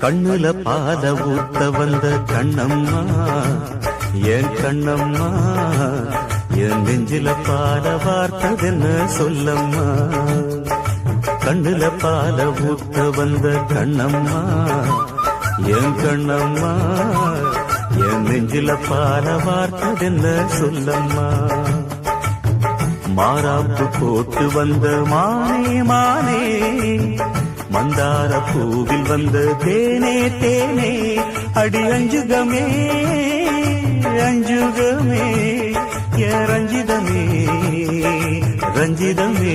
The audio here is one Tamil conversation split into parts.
கண்ணுல பாத ஊத்த வந்த கண்ணம்மா என் கண்ணம்மா என் நெஞ்சில பாட வார்த்ததென்ன சொல்லம்மா. கண்ணுல பாத ஊத்த வந்த கண்ணம்மா என் கண்ணம்மா என் நெஞ்சில பாட வார்த்ததென்ன சொல்லம்மா. மாறாப்பு போட்டு வந்த மானே மானே மந்தார பூவில் வந்த தேனே தேனே அடி அஞ்சுகமே அஞ்சுகமே ரஞ்சிதமே ரஞ்சிதமே.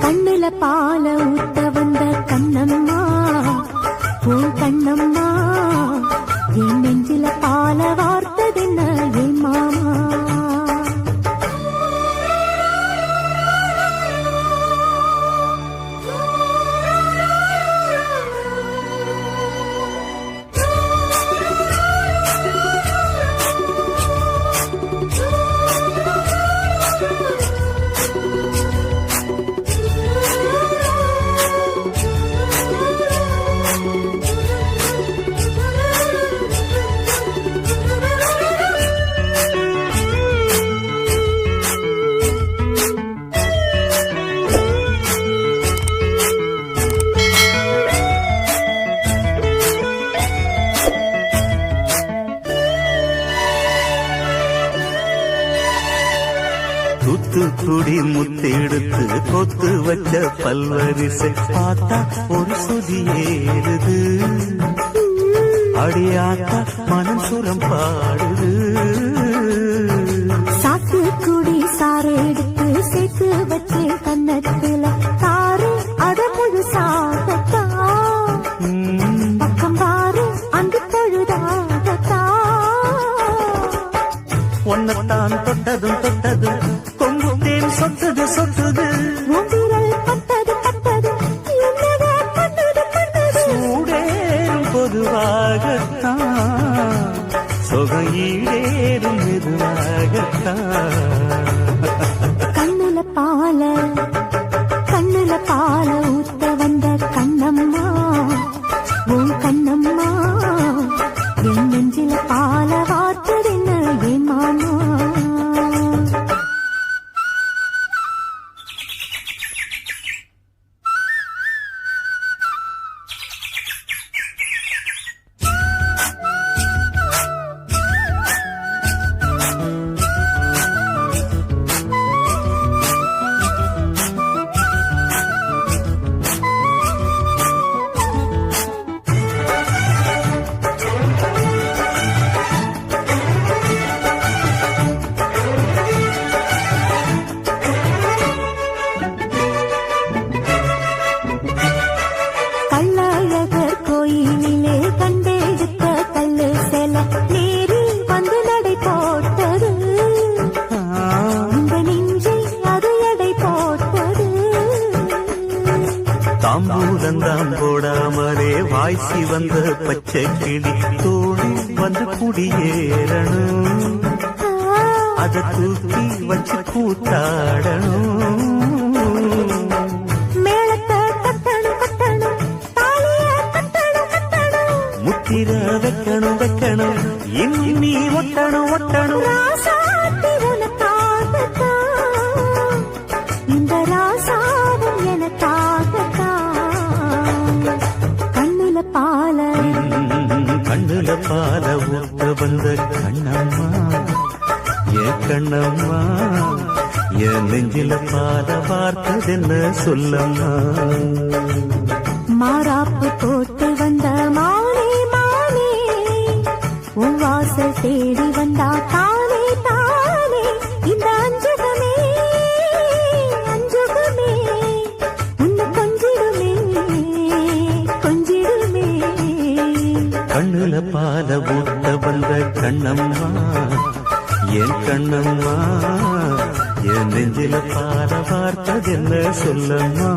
கண்ணுல பால ஊத்த வந்த கண்ணம்மா உன் கண்ணம்மா என் நெஞ்சில பால வார்த்ததென்ன என் மாமா. தூத்துக்குடி முத்தெடுத்து கொத்து வச்ச பல்வரிசை பார்த்தா ஒரு சுதி ஏறுது. அடியாத்தா மனம் சுரம் பாடுது. சாத்துக்குடி சாறு எடுத்து சேர்த்து வச்சு கண்ணத்துல தாரு அத முழு சாதத்தா பக்கம் பாரு அந்த பொழுதாதத்தா. ஒன்னத்தான் தொட்டதும் தொட்டதும் கொங்குத்தேன் சொட்டுது சொட்டுது. பட்டது பட்டது என்னவோ பண்ணது பண்ணது. சூடேறும் பொதுவாகத்தான் சொகம் ஈடேறும் மெதுவாகத்தான். கண்ணுல பால ஊத்த வந்த கண்ணம்மா உன் கண்ணம்மா என் நெஞ்சில பால வார்த்ததென்ன என் மாமா. தாம்பூலந்தாம் போடாமலே வாய்ச்சி வந்த பச்சை கிளி தோழி வந்து குடியேறணும். அதை தூக்கி வச்சு கூத்தாடணும். முத்திர வைக்கணும் வைக்கணும் இன்னும் நீ ஒட்டணும் ஒட்டணும். இந்த ராசாவும் எனக்காகத்தான். கண்ணுல பால ஊத்த வந்த கண்ணம்மா என் கண்ணம்மா என் நெஞ்சில பால பார்த்ததென்ன சொல்லம்மா. மாறாப்பு போட்டு வந்த மானே மானே உன் வாசல் தேடி வந்தா தானே தானே இந்த அஞ்சுகமே அஞ்சுகமே உன்னை கொஞ்சிடுமே கொஞ்சிடுமே. கண்ணுல பால ஊத்த வந்த கண்ணம்மா என் கண்ணம்மா என் நெஞ்சில பால பார்த்ததென்ன சொல்லம்மா.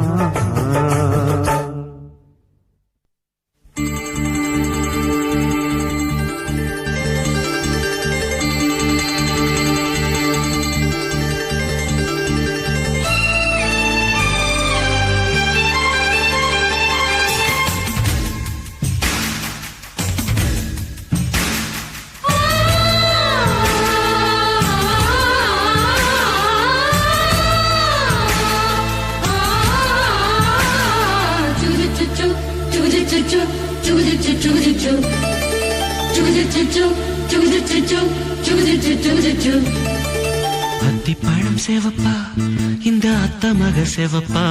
அத்திப்பழம் சேவப்பா இந்த அத்த மக சேவப்பா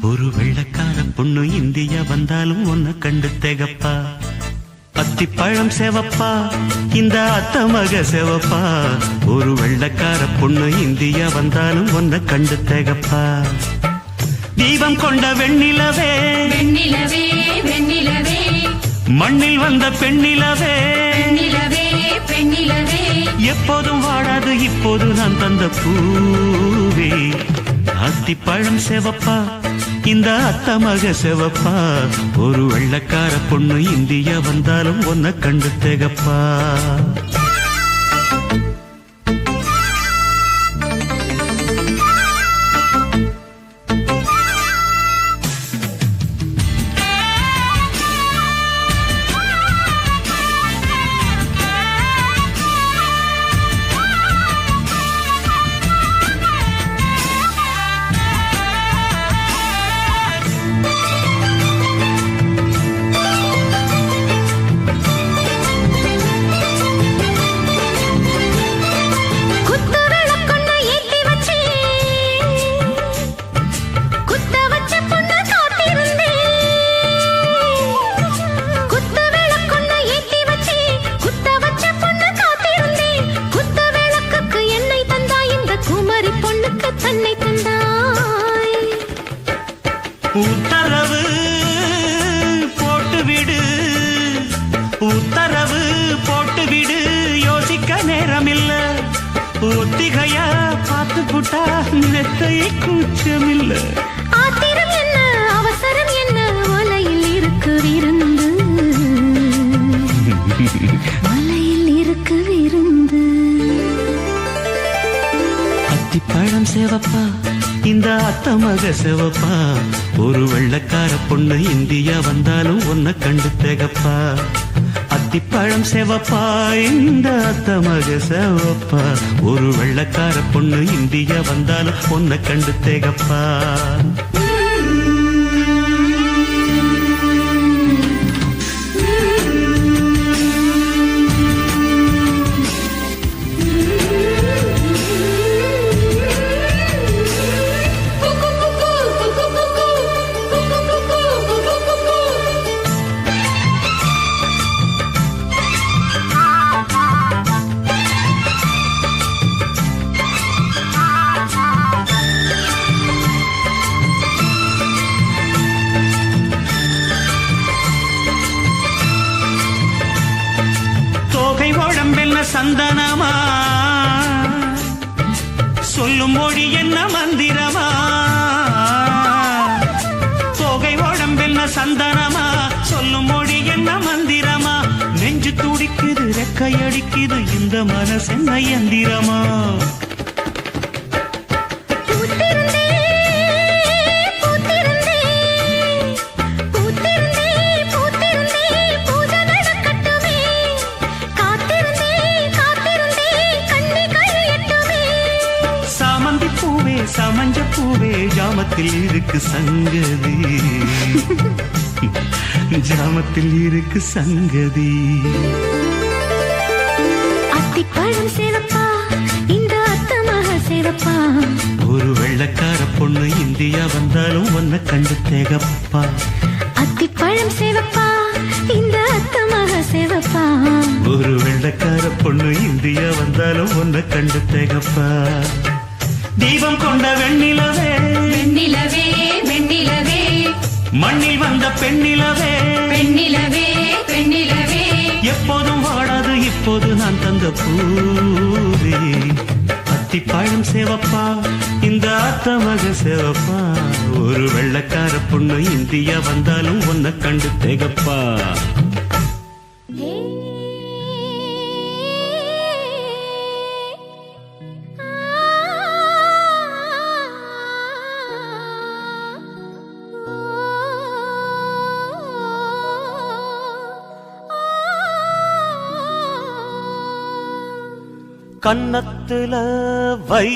ஒரு வெள்ளக்கார பொண்ணு இந்தியா வந்தாலும் ஒன்ன கண்டு திகப்பா அத்திப்பழம் சேவப்பா இந்த அத்த மக சேவப்பா ஒரு வெள்ளக்கார பொண்ணு இந்தியா வந்தாலும் ஒன்ன கண்டு திகப்பா தீபம் கொண்ட வெண்ணிலவே வெண்ணிலவே வெண்ணிலவே மண்ணில் வந்த பெண்ணிலவே பெண்ணிலவே பெண்ணிலவே எப்போதும் வாடாது இப்போது நான் தந்த பூவே அத்திப்பழம் சேவப்பா இந்த அத்த மக சேவப்பா ஒரு வெள்ளக்கார பொண்ணு இந்தியா வந்தாலும் ஒன்ன கண்டு திகப்பா உத்தரவு போட்டுவிடு உத்தரவு போட்டுவிடு யோசிக்க நேரமில்ல ஒத்திகையா பார்த்து புட்டா நெத்தை கூச்சமில்ல ஆத்திரம் என்ன அவசரம் என்ன வலையில் இருக்கு விருந்து வலையில் இருக்கு விருந்து அத்திப்பழம் சேவப்பா இந்த அத்த மக சேவப்பா ஒரு வெள்ளக்கார பொண்ணு இந்தியா வந்தாலும் ஒன்ன கண்டு திகப்பா அத்திப்பழம் சேவப்பா இந்த அத்த மக சேவப்பா ஒரு வெள்ளக்கார பொண்ணு இந்தியா வந்தாலும் ஒன்ன கண்டு திகப்பா சந்தனமா சொல்லும் மொழி என்ன மந்திரமா தோகை உடம்பென்ன சந்தனமா சொல்லும் மொழி என்ன மந்திரமா நெஞ்சு துடிக்குது ரெக்கையடிக்குது இந்த மனசென்ன யந்திரமா சமஞ்ச பூவே ஜாமத்தில் இருக்கு சங்கதி ஜாமத்தில் இருக்கு சங்கதி அத்திப்பழம் சேவப்பா இந்த அத்த மக சேவப்பா ஒரு வெள்ளக்கார பொண்ணு இந்தியா வந்தாலும் ஒன்ன கண்டு திகப்பா அத்திப்பழம் சேவப்பா இந்த அத்த மக சேவப்பா ஒரு வெள்ளக்கார பொண்ணு இந்தியா வந்தாலும் ஒன்ன கண்டு திகப்பா தீபம் கொண்ட வெண்ணிலவே வெண்ணிலவே வெண்ணிலவே மண்ணில் வந்த பெண்ணிலவே பெண்ணிலவே பெண்ணிலவே எப்போதும் வாடாது இப்போது நான் தந்த பூவே அத்திப்பழம் சேவப்பா இந்த அத்த மக சேவப்பா ஒரு வெள்ளக்கார பொண்ணு இந்தியா வந்தாலும் ஒன்ன கண்டு திகப்பா கன்னத்துல வை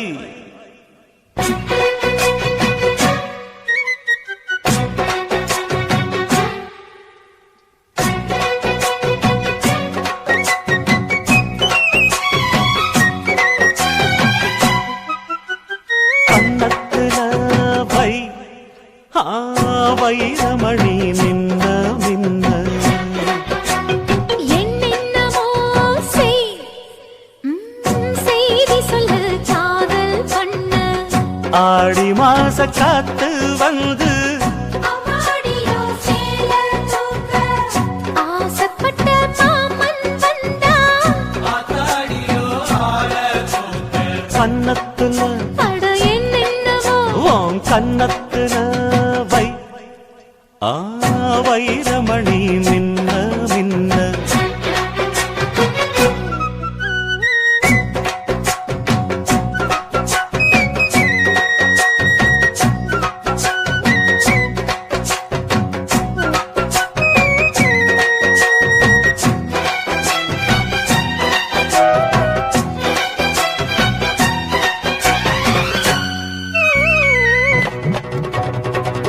வைரமணி மின்ன மின்ன என்னென்னமோ செய்தி சொல்லு காதல் பண்ண ஆடி மாச காத்து வந்து ஆசைப்பட்ட மாமன் வந்தா கன்னத்துல அட என்னென்னவோ உன் கன்னத்துல வைரமணி மின்ன மின்ன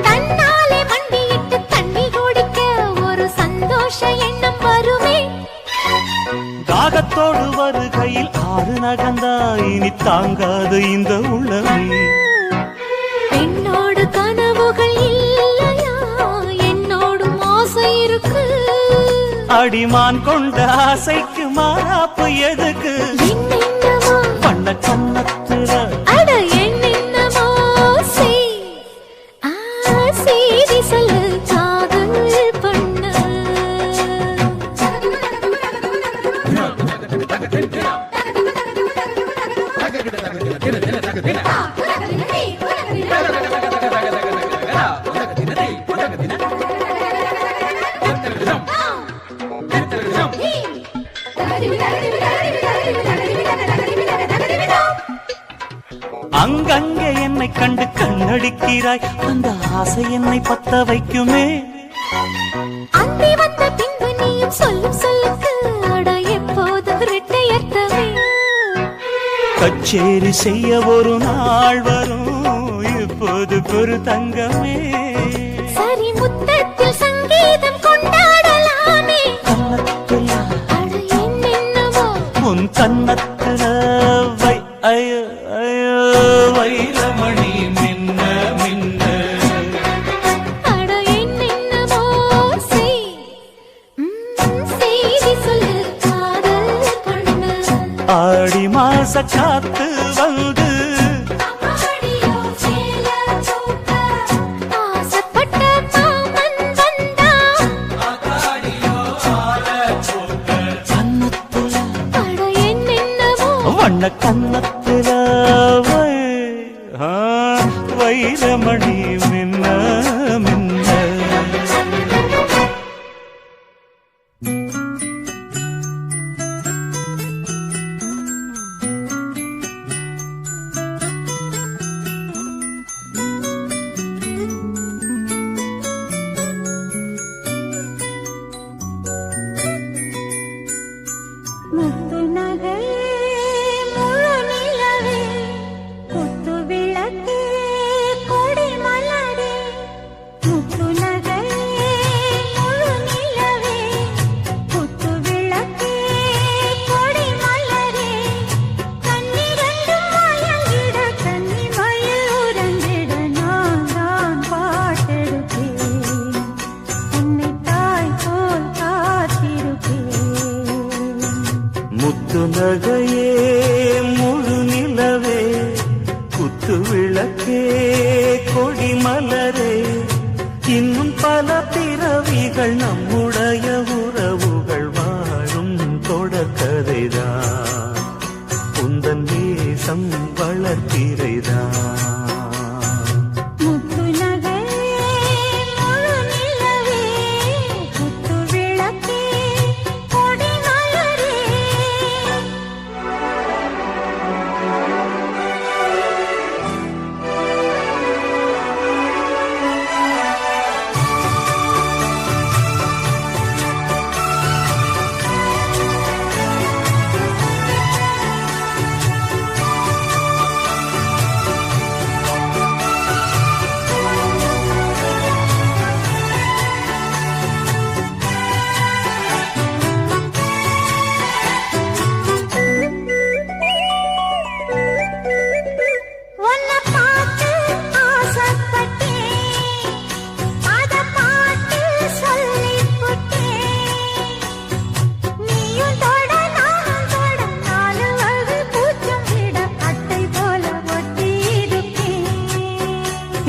தன்னாலே மண்டியிட்டு தண்ணி குடிக்க ஒரு சந்தோஷ எண்ணம் வருமே தாகத்தோடு வருகையில் ஆறு நகந்தா இனி தாங்காது இந்த உள்ளமே என்னோடு கனவுகள் இல்லையா என்னோடும் ஆசை இருக்கு அடிமான் கொண்ட ஆசைக்கு மாறாப்பு எதுக்கு என்னென்னமோ பண்ண கன்னத்துல அட என்னென்னமோ செய்தி சொல்லு காதல் பண்ண அங்கங்கே என்னை கண்டு கண்ணடிக்கிறாய் அந்த ஆசை என்னை பத்த வைக்குமே அந்தி வந்த பின்பு நீயும் சொல்லும் சொல்லுக்கு அட எப்போதும் இரட்டையர்த்தமே கச்சேரி செய்ய ஒரு நாள் வரும் இப்போது ஒரு தங்கமே சரி முத்தத்தில் சங்கீதம் கொண்டாடலாமே கன்னத்துல அட என்னென்னவோ உன் கன்னத்துல ஐயோ ஐயோ வைரமணி மின்ன மின்ன அட என்னென்னவோ செய்தி சொல்லு காதல் பண்ண ஆடி மாச காத்து வந்து ஆசைப்பட்ட மாமன் வந்தா கன்னத்துல அட என்னென்னவோ வண்ண கன்னத்துல வைரமணி மின்ன மின்ன முத்து நகை முழு நிலவே முத்து விளக்கு கொடி மலரே முத்து நகை முழு நிலவே முத்து விளக்கு கொடி மலரே கண்ணிரண்டும் மயங்கிட கன்னி மயில் உறங்கிட நான் தான் பாட்டெடுப்பேன் உன்னை தாய் போல் காத்திருப்பேன் முத்து நகையே முழு நிலவே குத்து விளக்கே கொடி மலரே இன்னும் பல பிறவிகள் நம்முடைய உறவுகள் வாழும் தொடக்கதைதான் உந்தன் தேசம் வளர்த்திரைதான் முத்து நகை முழு நிலவே முத்து விளக்கே கொடி மலரே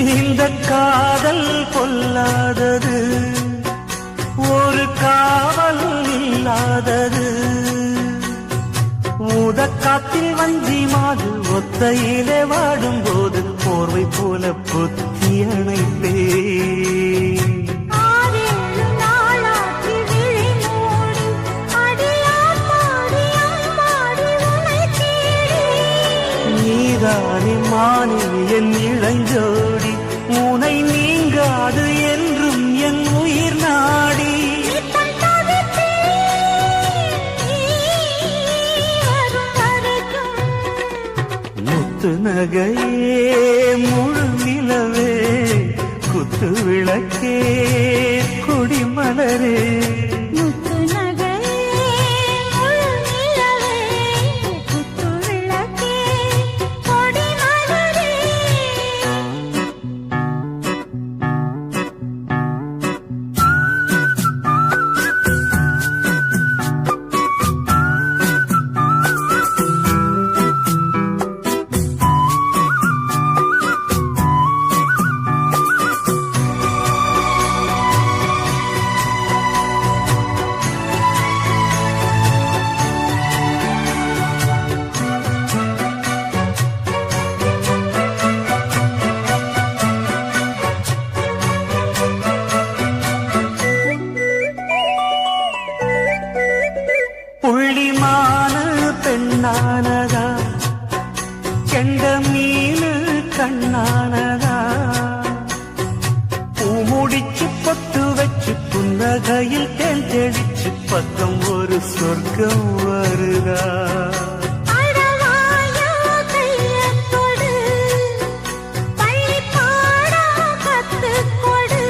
இந்த காதல் பொல்லாதது, ஒரு காவல் இல்லாதது. ஊதக்காத்தில் வஞ்சி மாது ஒத்தையிலே வாடும் போது போர்வை போல புத்தி அணைப்பே. ஆறேழு நாளாகி விழி மூடி அடியாடி அம்மாடி உனை தேடி. நீதானே மானே என் இளஞ்சோடி, உனை நீங்காது என்றும் என் உயிர் நாடி. நித்தம் தவித்தேன் நீ வரும் வரைக்கும். முத்து நகையே முழு நிலவே, குத்து விளக்கே கொடிமலரே. முத்து நகையே முழு நிலவே, குத்து விளக்கே கொடி மலரே. புள்ளிமானு பெண்ணானதா, கெண்ட மீனு கண்ணானதா. பூமுடிச்சு பொட்டு வச்சு புன்னகையில் தேன் தெளிச்சு பக்கம் ஒரு சொர்க்கம் வருதா. அடவாயா கையைக் கொடு, பள்ளிப்பாடம் கத்துக் கொடு.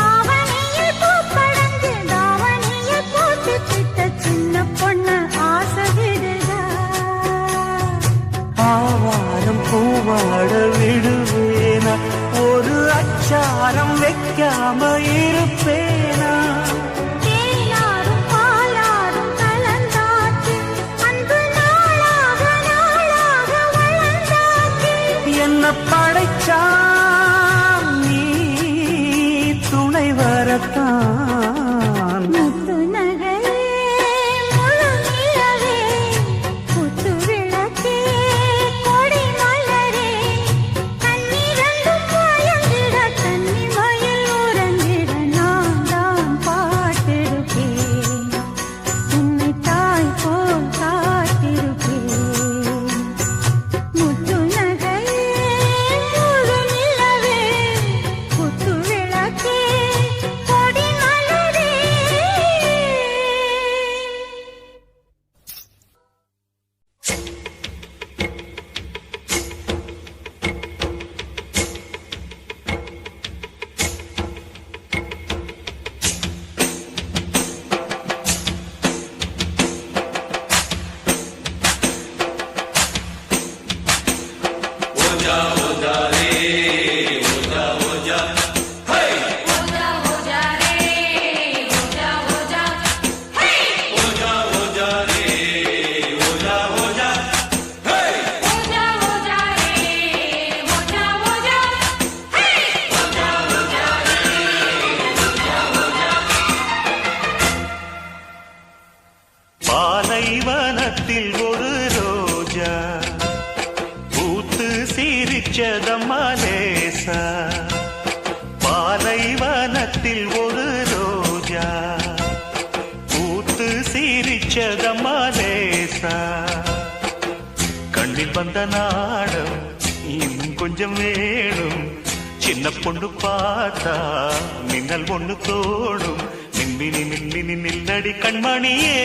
ஆவணியில் பூப்படைஞ்சு தாவணியில் போட்டுக்கிட்ட சின்ன பொண்ணு ஆசை விடுதா. ஆவாரம் பூவாட விடுவேனா, ஒரு அச்சாரம் வைக்காம இருப்பேனா. தேனாரும் பாலாரும் கலந்தாச்சு, அன்பு நாளாக நாளாக வளர்ந்தாச்சு. என்ன படைச்சா நீ துணை வரத்தான். முத்து நகையே முழு நிலவே, குத்து விளக்கே கொடி மலரே. கண்ணிரண்டும் மயங்கிட கன்னி மயில் உறங்கிட நான் தான் பாட்டிருப்பேன். உன்னை தாய் போல் காத்திருப்பேன். முத்து நகையே முழு நிலவே, குத்து விளக்கே கொடி மலரே. பாலைவனத்தில் ஒரு ரோஜா பூத்து சிரிச்சதம்மா லேசா. பாலைவனத்தில் ஒரு ரோஜா பூத்து சிரிச்சதம்மா லேசா. கண்ணில் வந்த நாடம் இன்னும் கொஞ்சம் வேணும், சின்ன பொண்ணு பார்த்தா மின்னல் ஒண்ணு தோடும். மின்மினி மின்மினி நில்லடி கண்மணியே,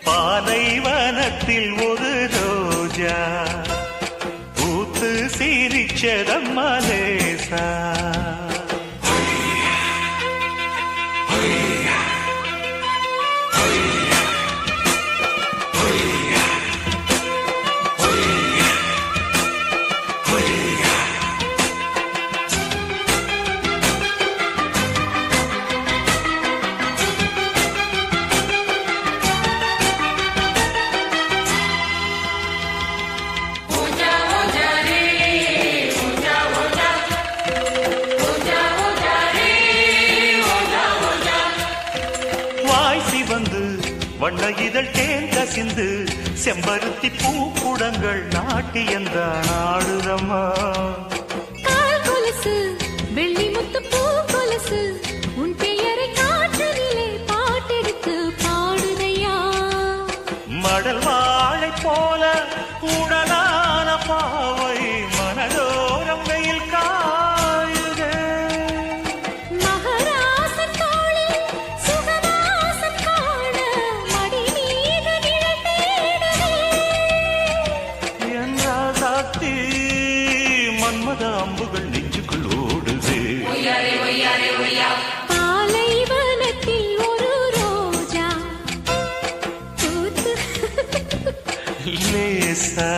பாலைவனத்தில் ஒரு ரோஜா பூத்து சிரிச்சதம்மா லேசா. ஓஜா ஓஜா ரே வண்ண இதழ் தேன் கசிந்து செம்பருத்தி பூக்குடங்கள் நாட்டியந்தான் ஆடுதம்மா. கால் கொலுசு வெள்ளி முத்து பூ கொலுசு உன் பெயரை காற்றினிலே பாட்டெடுத்து பாடுதையா. மடல் வாழை போல உடலான பாவை மனதோரம் வெயில் காயுதே. மகராசன் தோளில் சுகவாசம் காண மடி மீது நிழல் தேடுதே. என் ராசாத்தி மன்மத அம்புகள் நெஞ்சுக்குள் ஓடுதே. பாலைவனத்தில் ஒரு ரோஜா பூத்து லேசா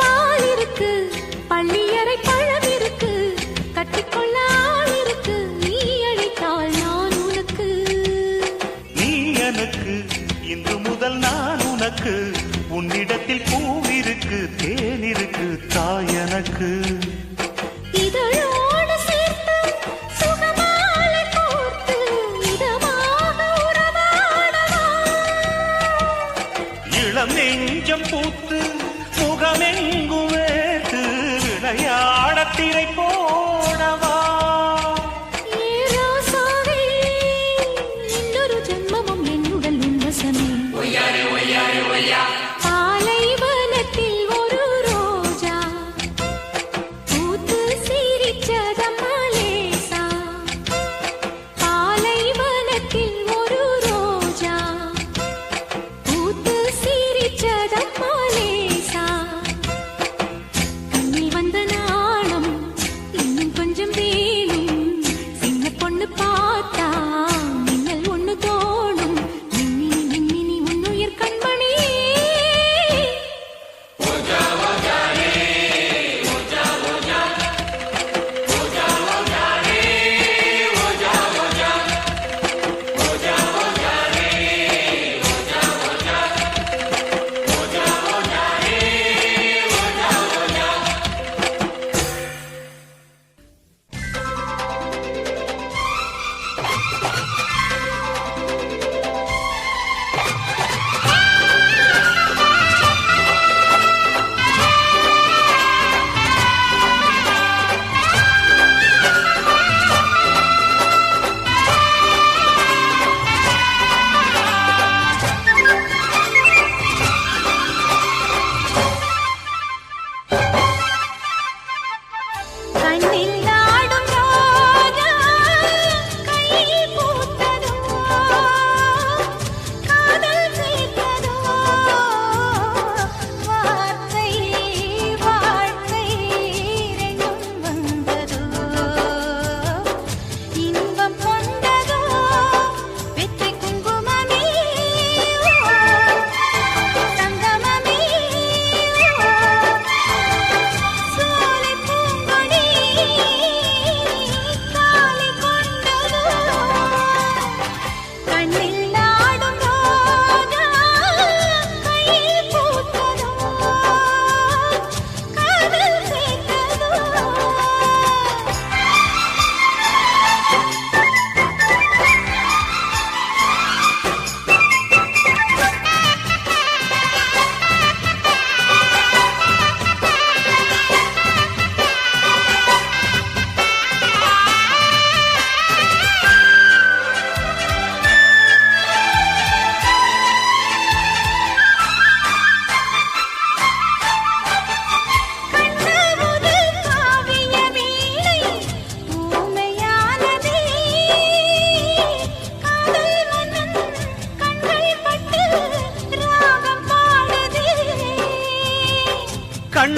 பால் இருக்கு பள்ளியறை பழம் இருக்கு கட்டிக்கொள்ள ஆள் இருக்கு நீ அழைத்தால் நான் உனக்கு. நீ எனக்கு இன்று முதல் நான் உனக்கு. உன்னிடத்தில் பூவிருக்கு தேனிருக்கு தாய் எனக்கு. இதழோடு சேர்த்து சுகமாலை கோர்த்து இதமாக உறவாடவா. இளம் நெஞ்சம் பூத்து முகமெங்கும் வேத்து விளையாட திரை போடவா. ஏ ராசாவே, இன்னொரு ஜென்மமும் என்னுடன் உன்வசமே. பாலைவனத்தில் ஒரு ரோஜா பூத்து சிரிச்சதம்மா லேசா. பாலைவனத்தில் ஒரு ரோஜா பூத்து சிரிச்சதம்மா லேசா. கண்ணில் வந்த நாணம்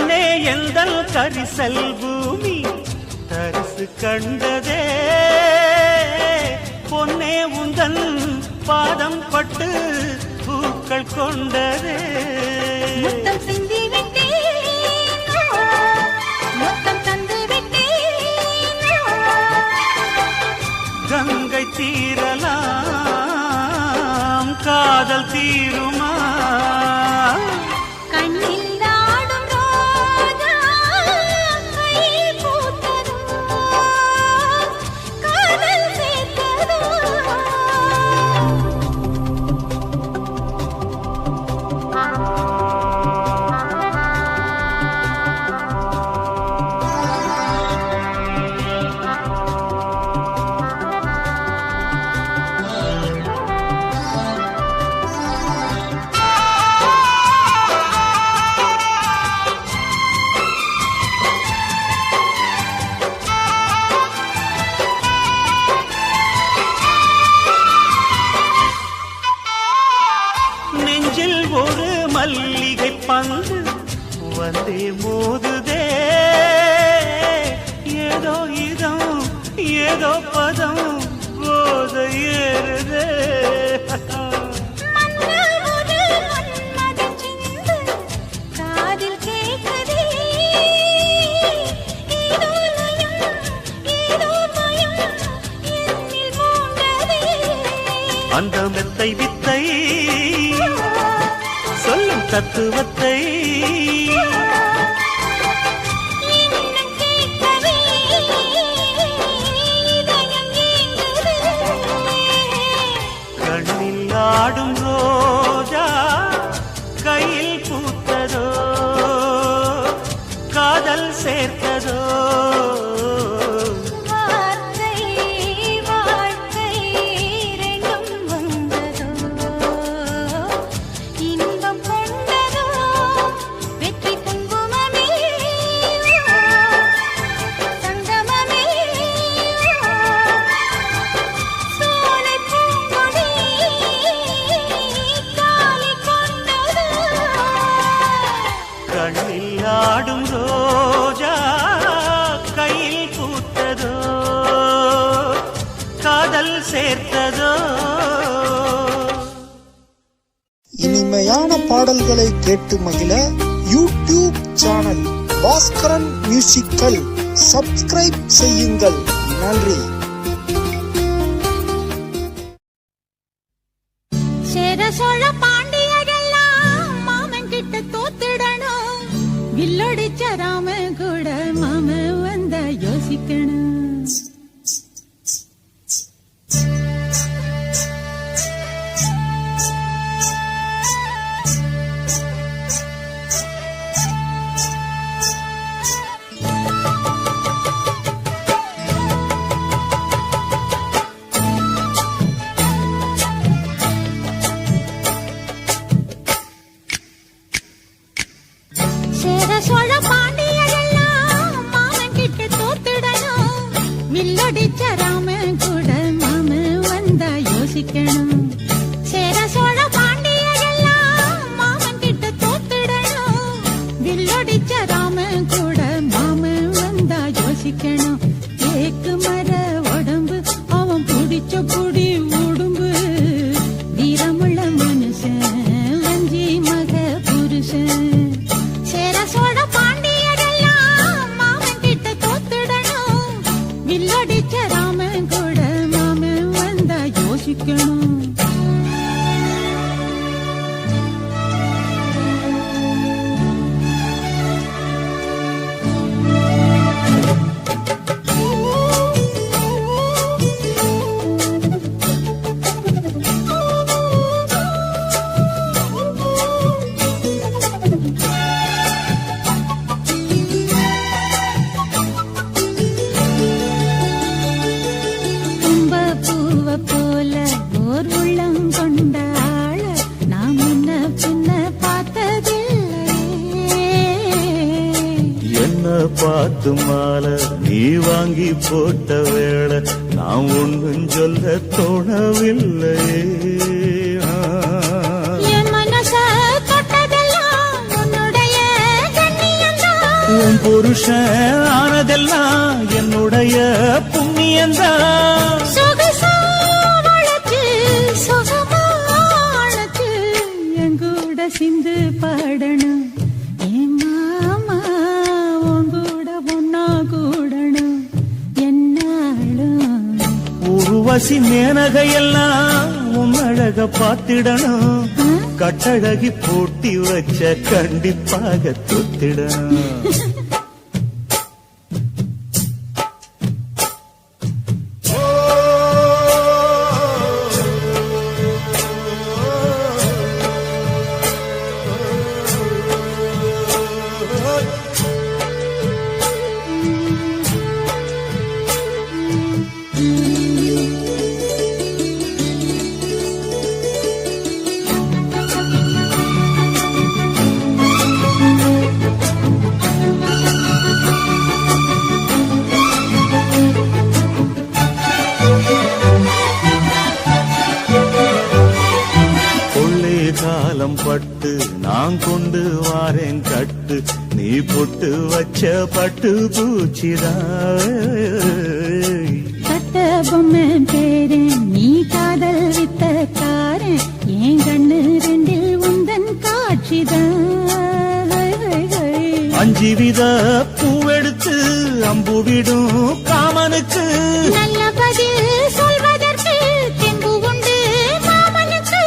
கண்ணே எந்தல் கரிசல் பூமி தரிசு கண்டதே பொன்னே உந்தன் பாதம் பட்டு பூக்கள் கொண்டதே முத்தம் சிந்தி விட்டேன் முத்தம் தந்து விட்டேன் கங்கை தீரலாம் காதல் தீருமா கண்ணில் ஆடும் ரோஜா கையில் பூத்ததோ காதல் சேர்த்ததோ நெஞ்சில் ஒரு மல்லிகை பந்து வந்தே மோதுதே ஏதோ இதம் ஏதோ பதம் போத ஏறுதே மன்னவொரு மன்மதச் சிந்து காதில் கேட்குதே ஏதோ லயம் ஏதோ பயம் என்னில் மூண்டதே அந்த மெத்தை வித்தை சொல்லும் தத்துவத்தை இன்னும் கேட்கவே இதயம் ஏங்குதே கண்ணில் ஆடும் ரோஜா கையில் பூத்ததோ காதல் சேர்த்ததோ வார்த்தை வாழ்க்கை ரெண்டும் வந்ததோ இன்பம் கொண்டதோ வெற்றி குங்குமமே சங்கமமே சோலை பூங்கொடி காலை கொண்டதோ கண்ணில் ஆடும் ரோஜா கையில் பூத்ததோ காதல் சேர்த்ததோ இனிமையான பாடல்களை கேட்டு மகிழ YouTube channel Bhaskaran musical subscribe செய்யுங்கள். நன்றி. சேர சோழ பாண்டியரெல்லாம் மாமன் கிட்ட தோத்துடணும் வில்லடிச்ச ராம கூட மாம வந்த யோசிக்கணும் சேர சோழ பாண்டியரெல்லாம் மாமன் கிட்ட தோத்துடணும் வில்லடிச்ச ராம கூட மாம வந்தா யோசிக்கணும் சேர சோழ பாண்டியரெல்லாம் மாமன் கிட்ட தோத்துடணும் வில்லடிச்ச ராம கூட மாம வந்தா யோசிக்கணும் தேக்கு மர உடம்பு அவன் பிடிச்ச புடி உடும்பு வீரமுள்ள மனுஷன் வஞ்சி மக புருஷன் சேர சோழ பாண்டியரெல்லாம் மாமன் கிட்ட தோத்துடணும் வில்லடிச்ச ராமன் கூட மாமன் வந்தா யோசிக்கணும் தும்பப்பூவ போல ஓர் உள்ளம் கொண்ட ஆள நான் முன்ன பின்ன பார்த்ததில்லையே என்ன பார்த்து மாலை நீ வாங்கி போட்ட வேளை நான் ஒன்றும் சொல்ல தோணவில்லையே என் மனச தொட்டதெல்லாம் உன்னுடைய கண்ணியம்தான் உன் புருஷன் ஆனதெல்லாம் என்னுடைய புண்ணியந்தான். சொகுசா வளர்த்து, சொகமா அழைச்சு, எங்கூட சிந்து பாடணும். என் மாமா உங்கூட ஒன்னா கூடணும். என்னாலும் உருவசி மேனகையெல்லாம் உன் அழக பார்த்திடணும். கட்டழகி போட்டி வச்ச கண்டிப்பாக தொத்திடணும். காலம் பட்டு நான் கொண்டு வாரேன் கட்டு, நீ பொட்டு வச்ச பட்டு பூச்சிதான். கட்ட பொம்மை பேரு நீ காதல் வித்த காரன், என் கண்ணு ரெண்டில் உந்தன் காட்சிதான். 5 வித பூவெடுத்து அம்பு விடும் காமனுக்கு, நல்ல பதில் சொல்வதற்கு தெம்பு உண்டு மாமனுக்கு.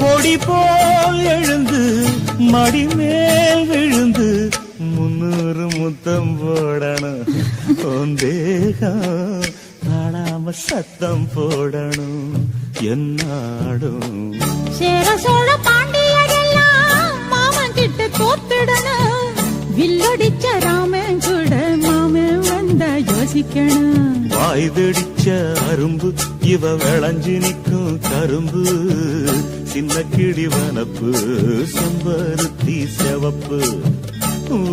கொடி போல் எழுந்து மடி மேல் விழுந்து 300 முத்தம் போடணும். உன் தேகம் நாடாம சத்தம் போடணும். என்னாடும் சேர சோழ பாண்டியரெல்லாம் மாமன் கிட்ட தோத்துடணும். வில்லடிச்ச ராமன் கூட மாமன் வந்தா யோசிக்கணும். வாய் வெடிச்ச அரும்பு இவ விளைஞ்சு நிற்கும் கரும்பு, சின்ன கிளி வனப்பு செம்பருத்தி செவப்பு.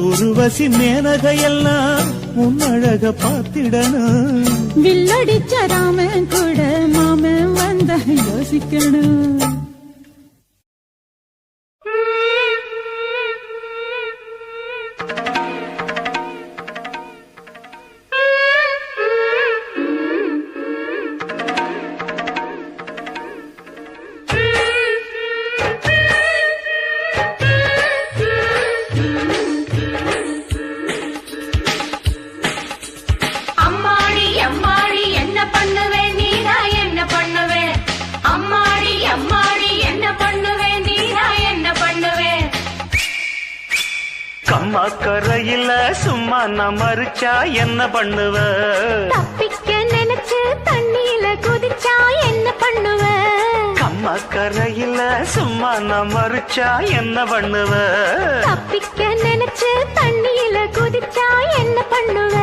உருவசி மேனகையெல்லாம் உன் அழக பார்த்திடணும். வில்லடிச்ச ராமன் கூட மாமன் வந்தா யோசிக்கணும். அம்மாடி அம்மாடி என்ன பண்ணுவே நீரா என்ன பண்ணுவே. அம்மாடி அம்மாடி என்ன பண்ணுவே நீரா என்ன பண்ணுவே. கம்மா கரையில சும்மா நான் மறிச்சா என்ன பண்ணுவ. தப்பிக்க நினைச்சு தண்ணியில குதிச்சா என்ன பண்ணுவ. கம்மா கரையில சும்மா நான் மறிச்சா என்ன பண்ணுவ. தப்பிக்க நினைச்சு தண்ணியில குதிச்சா என்ன பண்ணுவ.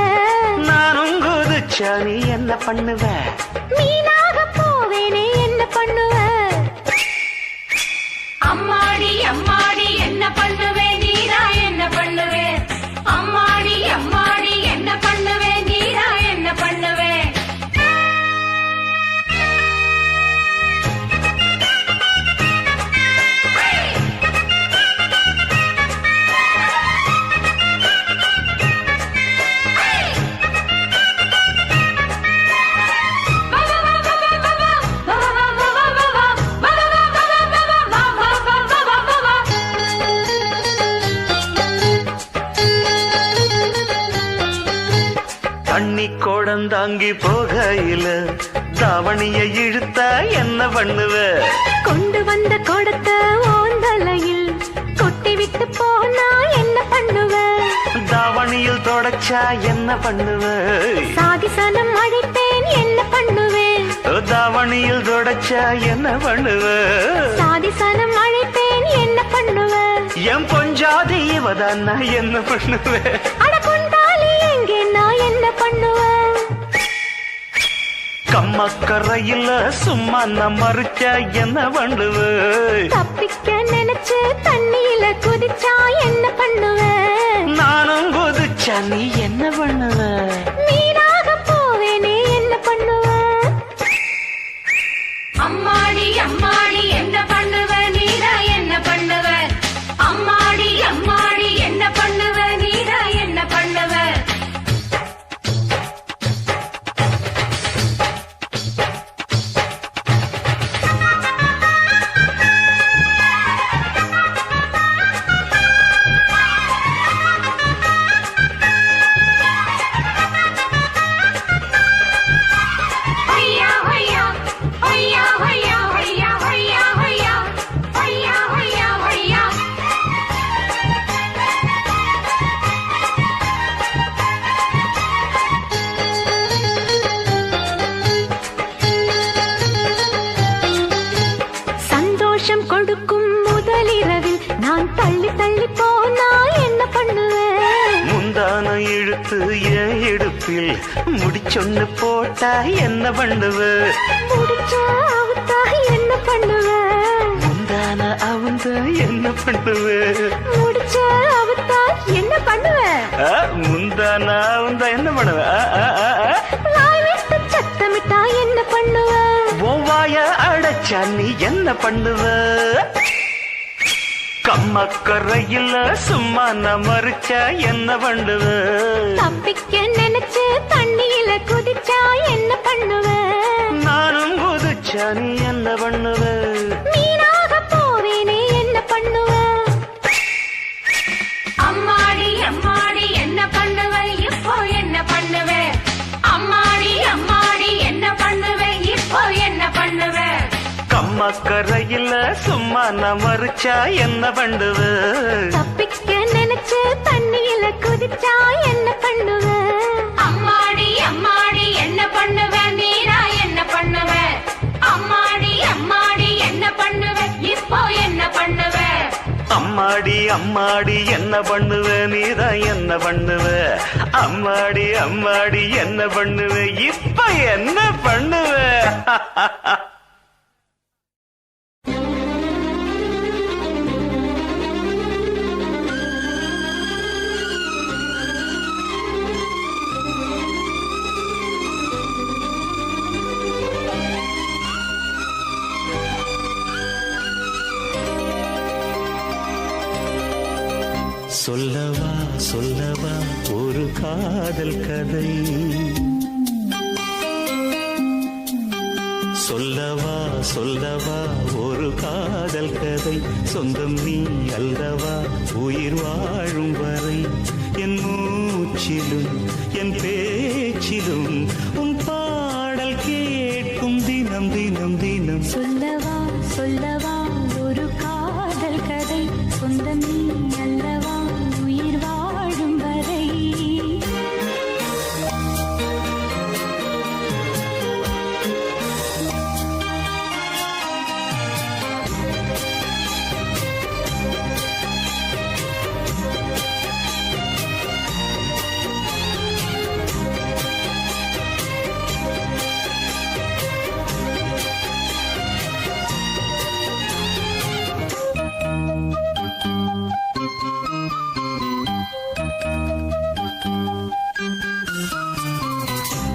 நானும் குதிச்சா நீ என்ன பண்ணுவ. மீனாக போவேனே என்ன பண்ணுவ. அம்மாடி அம்மாடி என்ன பண்ணுவே நீரா என்ன பண்ணுவே. அம்மாடி அம்மாடி என்ன பண்ணுவே நீரா என்ன பண்ணுவே. தண்ணி கோடந்தாங்கி போகையில தாவணிய இழுத்தா என்ன பண்ணுவ. கொண்டு வந்த கொடுத்த ஓந்தலையில் கொட்டி விட்டு போனா என்ன பண்ணுவ. தாவணியில் தொடச்சா என்ன பண்ணுவ. சாதிசனம் அழைப்பேன் என்ன பண்ணுவேன். தாவணியில் தொடச்சா என்ன பண்ணுவ. சாதிசனம் அழைப்பேன் என்ன பண்ணுவ. என் பொஞ்சாதி இவதான் நான் என்ன பண்ணுவேன். அட கொண்டாலி எங்கே நான் என்ன பண்ணுவேன். கம்மக்கரையில சும்மா நான் மறிச்சா என்ன பண்ணுவேன். தப்பிக்க நினைச்சு தண்ணியில குதிச்சா என்ன பண்ணுவேன். நானும் குதிச்சா நீ என்ன பண்ணுவ. மீனாக போவேனே என்ன பண்ணுவேன். அம்மாடி அம்மாடி என்ன பண்ணுவே நீரா என்ன பண்ணுவே. அம்மாடி அம்மாடி என்ன பண்ணுவே நீரா எடுத்து என் இடுப்பில் முடிச்சொன்னு போட்டா என்ன பண்ணுவ? முடிச்சா அவுத்தா என்ன பண்ணுவ? முந்தான அவுந்த என்ன பண்ணுவ? முடிச்சா அவுத்தா என்ன பண்ணுவ? முந்தான அவுந்த என்ன பண்ணுவ? வாய் விட்டு சத்தமிட்டா என்ன பண்ணுவ? வாய அடைச்சா நீ என்ன பண்ணுவ? கம்மக்கரையில சும்மா மறிச்சா என்ன பண்ணுவ? தப்பிக்க நினைச்சு தண்ணியில குதிச்சா என்ன பண்ணுவ? நானும் குதிச்சா நீ என்ன பண்ணுவ? மீனாக போவேனே என்ன பண்ணுவ? அம்மாடி அம்மாடி என்ன பண்ணுவ இப்போ என்ன பண்ணுவ? அம்மாடி அம்மாடி என்ன பண்ணுவ இப்போ என்ன பண்ணுவ? கம்மக்கரையில சும்மா மறிச்சா என்ன பண்ணுவ? தப்பிக்க நினைச்சு தண்ணியில குதிச்சா என்ன பண்ணுவ? அம்மாடி அம்மாடி என்ன பண்ணுவ? நீரா என்ன பண்ணுவ? அம்மாடி அம்மாடி என்ன பண்ணுவ இப்போ என்ன பண்ணுவ? அம்மாடி அம்மாடி என்ன பண்ணுவ? நீதான் என்ன பண்ணுவ? அம்மாடி அம்மாடி என்ன பண்ணுவ? இப்ப என்ன பண்ணுவ? சொல்லவா சொல்லவா ஒரு காதல் கதை, சொல்லவா சொல்லவா ஒரு காதல் கதை, சொந்தம் நீ அல்லவா உயிர் வாழும் வரை, என் மூச்சிலும் என் பேச்சிலும் உன் பாடல் கேட்கும் தினம் தினம் தினம். சொல்லவா சொல்லவா ஒரு காதல் கதை, சொந்தம் நீ அல்லவா உயிர் வாழும் வரை.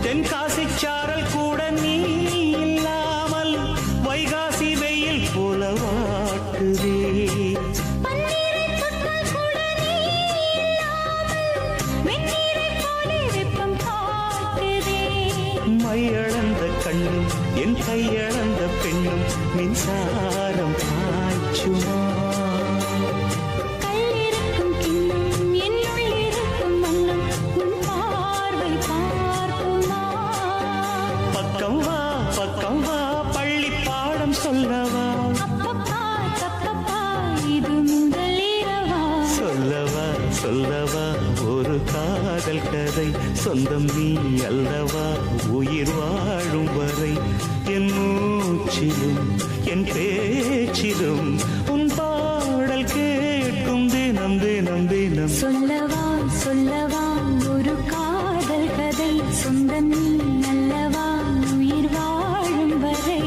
தென்காசி சாரல் கூட நீ இல்லாமல் வைகாசி வெயில் போல வாட்டுதே, பன்னீரை தொட்டால் கூட நீ இல்லாமல் வெந்நீரை போலே வெப்பம் காட்டுதே. மையளந்த கண்ணும் என் கையளந்த பெண்ணும் மின்சாரம் பாய்ச்சுமா, கல்லிருக்கும் கிண்ணம் என்னுள் இருக்கும் மன்னம் உன் பார்வை பார்க்குமா. பக்கம் வா பள்ளி பாடம் சொல்லவா, அப்பப்பா தப்பப்பா இது முதல் இரவா. சொல்லவா சொல்லவா ஒரு காதல் கதை, சொந்தம் நீ அல்லவா உயிர் வாழும் வரை, என் மூச்சிலும் என் பேச்சிலும் உன் பாடல் கேட்கும் தினம் தினம் தினம். சொல்லவா சொல்லவா ஒரு காதல் கதை, சொந்தம் நீ அல்லவா உயிர் வாழும் வரை.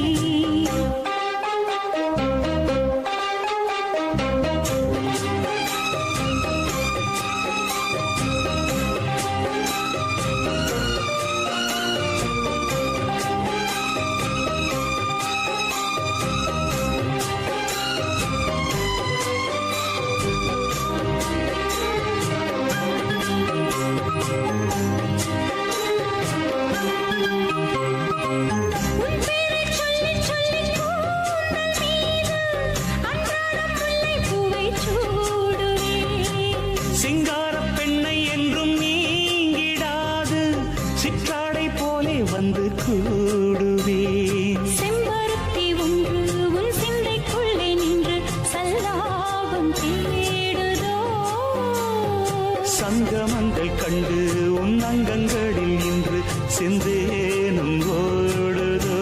உன் பேரைச் சொல்லிச் சொல்லிக் கூந்தல் மீது அன்றாடம் முல்லைப் பூவைச் சூடுவேன். சிங்கார பெண்ணை என்றும் நீங்கிடாது சிற்றாடை போலே வந்து கூடுவேன், செம்பருத்தி ஒன்று உன் சிந்தைக்குள்ளே நின்று சல்லாபம் தேடுதோ. சங்கமங்கள் கண்டு உன் அங்கங்களில் இன்று செந்தேனும் ஓடுதோ,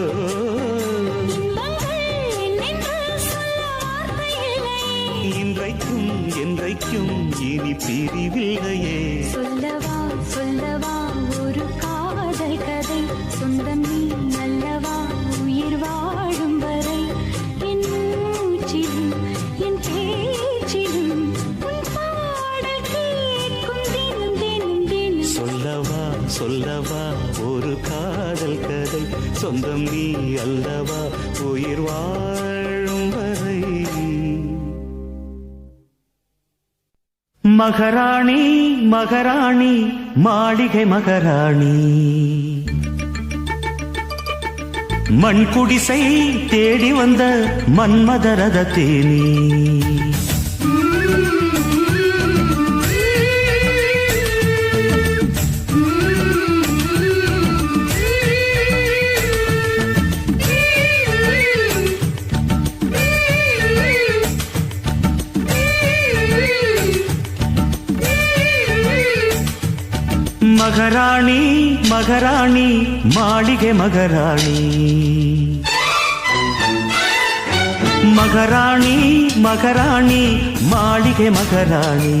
இன்பங்கள் என்னென்று சொல்ல வார்த்தை இல்லை. இன்றைக்கும் என்றைக்கும் இனி பிரிவில்லையே. சொல்லவா சொல்ல சொல்லவா ஒரு காதல் கதை சொந்தம் நீ அல்லவா உயிர் வாழும் வரை மகாராணி மகாராணி மாளிகை மகாராணி மண் குடிசை தேடி வந்த மன்மதரத தேனி மகாராணி மகாராணி மாளிகை மகாராணி மகாராணி மகாராணி மாளிகை மகாராணி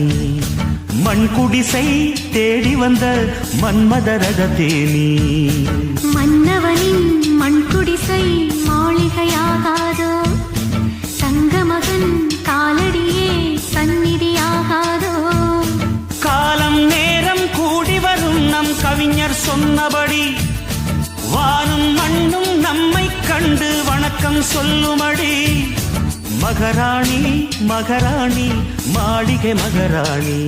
மண் குடிசை தேடி வந்த மன்மதரத தேனி மன்னவனின் மண் குடிசை மாளிகையாகாதோ தங்கமகன் காலடியே சந்நிதியாகாதோ காலம் நேரம் கூடி வரும் நம் கவிஞர் சொன்னபடி வானும் மண்ணும் நம்மை கண்டு வணக்கம் சொல்லுமடி மகாராணி மகாராணி மாளிகை மகாராணி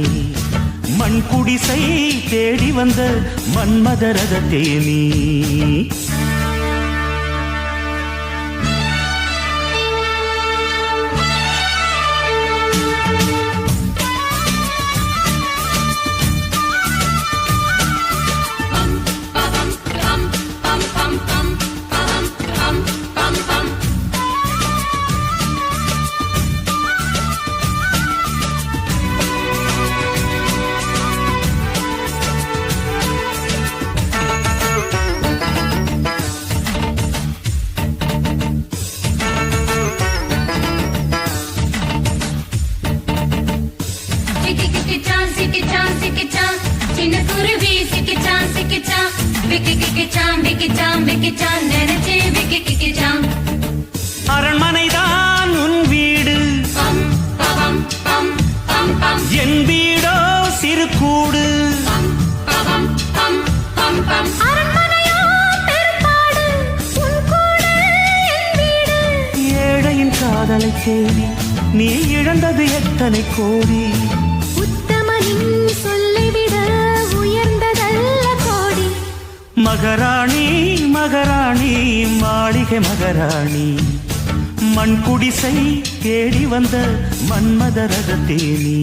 மண் குடிசை தேடி வந்த மன்மதரத தேனி சின்ன குருவி சிக்கிச்சான் சிக்கிச்சான் விக்கி கிக்கிச்சான் விக்கிச்சான் விக்கிச்சான் நினைச்சே விக்கி கிக்கிச்சான் அரண்மனைதான் உன் வீடு பம் பவம் பம் பம் பம் என் வீடோ சிறு கூடு பம் பவம் பம் பம் பம் அரண்மனையோ பெரும்பாடு உன் கூட என் வீடு ஏழையின் காதலை தேடி நீ இழந்தது எத்தனை கோடி உத்தமனின் சொல்லிவிட உயர்ந்ததல்ல கோடி மகாராணி மகாராணி மாளிகை மகாராணி மண் குடிசை தேடி வந்த மன்மதரத தேனி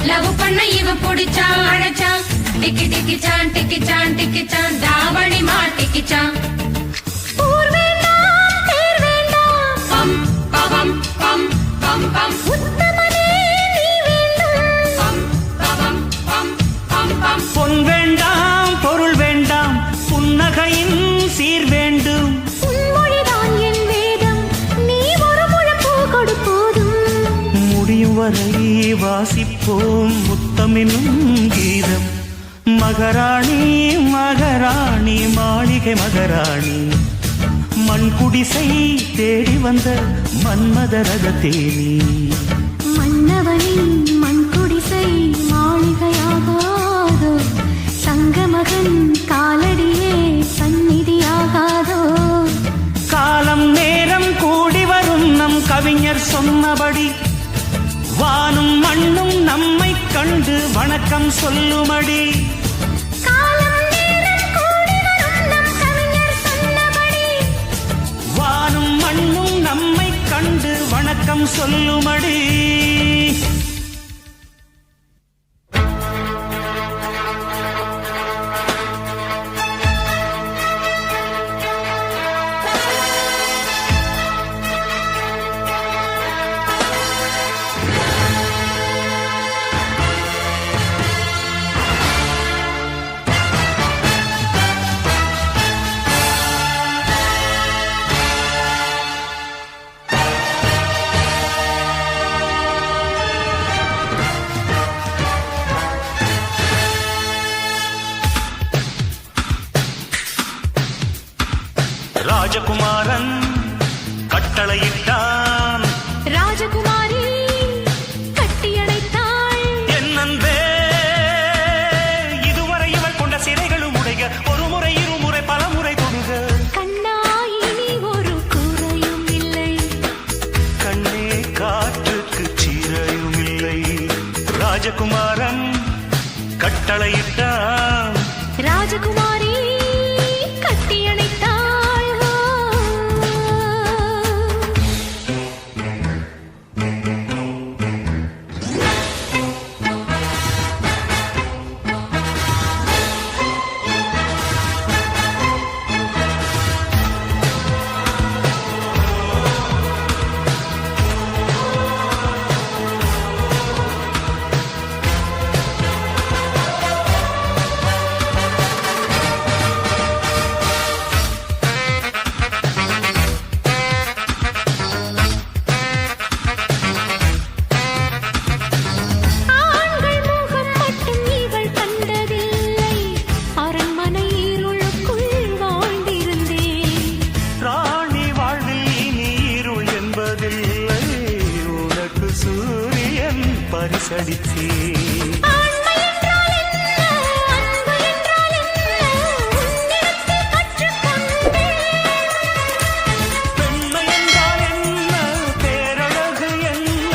லவ் பண்ண இவன் பிடிச்சான் அழைச்சான் டிக்கி டிக்கிச்சான் டிக்கிச்சான் டிக்கிச்சான் தாவணி மாட்டிக்கிச்சான் ஊர் வேண்டாம் பேர் வேண்டாம் பம் பவம் பம் பம் பம் உத்தமனே நீ வேண்டும் பம் பவம் பம் பம் பம் பொன் வேண்டாம் பொருள் வேண்டாம் புன்னகையின் சீர் வேண்டும் உன்மொழிதான் என் வேதம் நீ ஒரு முழப்பூ கொடுப்போதும் முடியும் வரை வாசிப்போம் முத்தமெனும் கீதம் மகாராணி மகாராணி மாளிகை மகாராணி மண் குடிசை தேடி வந்த மன்மதரத தேனி மன்னவனின் மண் குடிசை மாளிகையாகாதோ தங்கமகன் காலடியே சந்நிதியாகாதோ காலம் நேரம் கூடி வரும் நம் கவிஞர் சொன்னபடி வானும் மண்ணும் நம்மை கண்டு வணக்கம் சொல்லுமடி காலம் நேரம் கூடி வரும் நம் கவிஞர் சொன்னபடி வானும் மண்ணும் நம்மை கண்டு வணக்கம் சொல்லுமடி ராஜகுமாரன் கட்டளையிட்டான், ராஜகுமாரி கட்டியணைத்தாள். என் அன்பே இதுவரை இவள் கொண்ட சிறைகளும் உடைய, ஒரு முறை இருமுறை பலமுறை தொடுக. கண்ணா இனி ஒரு குறையும் இல்லை, கண்ணே காற்றுக்கு சீரையும் இல்லை. ராஜகுமாரன் கட்டளையிட்டான், ராஜகுமாரி கட்டியணைத்தாள். ஆண்கள் முகம் மட்டும் இவள் கண்டதில்லை, அரண்மனை இருளுக்குள் வாழ்ந்திருந்தேன். ராணி வாழ்வில் இனி இருள் என்பதில்லை, உனக்கு சூரியன் பரிசளித்தேன். ஆண்மை என்றால் என்ன, அன்பு என்றால் என்ன, உன்னிடத்தில் கற்றுக்கொண்டேன். பெண்மை என்றால் என்ன, பேரழகு என்ன,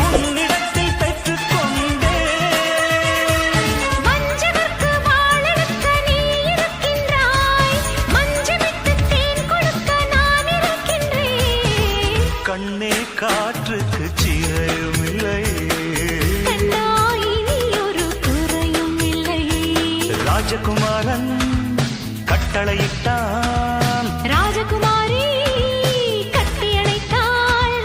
உன்னிடத்தில் பெற்றுக்கொண்டேன். வஞ்சகர்க்கு வாழெடுக்க நீ இருக்கின்றாய், மஞ்சமிட்டு தேன் கொடுக்க நான் இருக்கின்றேன். கண்ணே காற்றுக்கு சீரையும் இல்லை, கண்ணா இனி ஒரு குறையும் இல்லை. ராஜகுமாரன் கட்டளையிட்டான், ராஜகுமாரி கட்டியணைத்தாள்.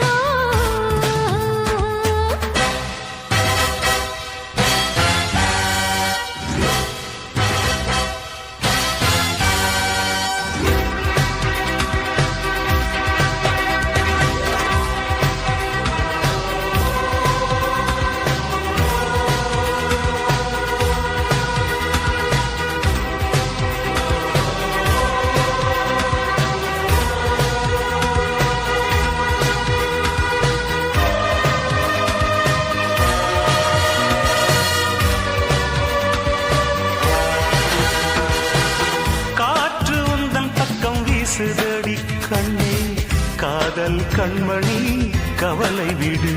காற்று உந்தன் பக்கம் வீசுதடி கண்ணே, காதல் கண்மணி கவலை விடு.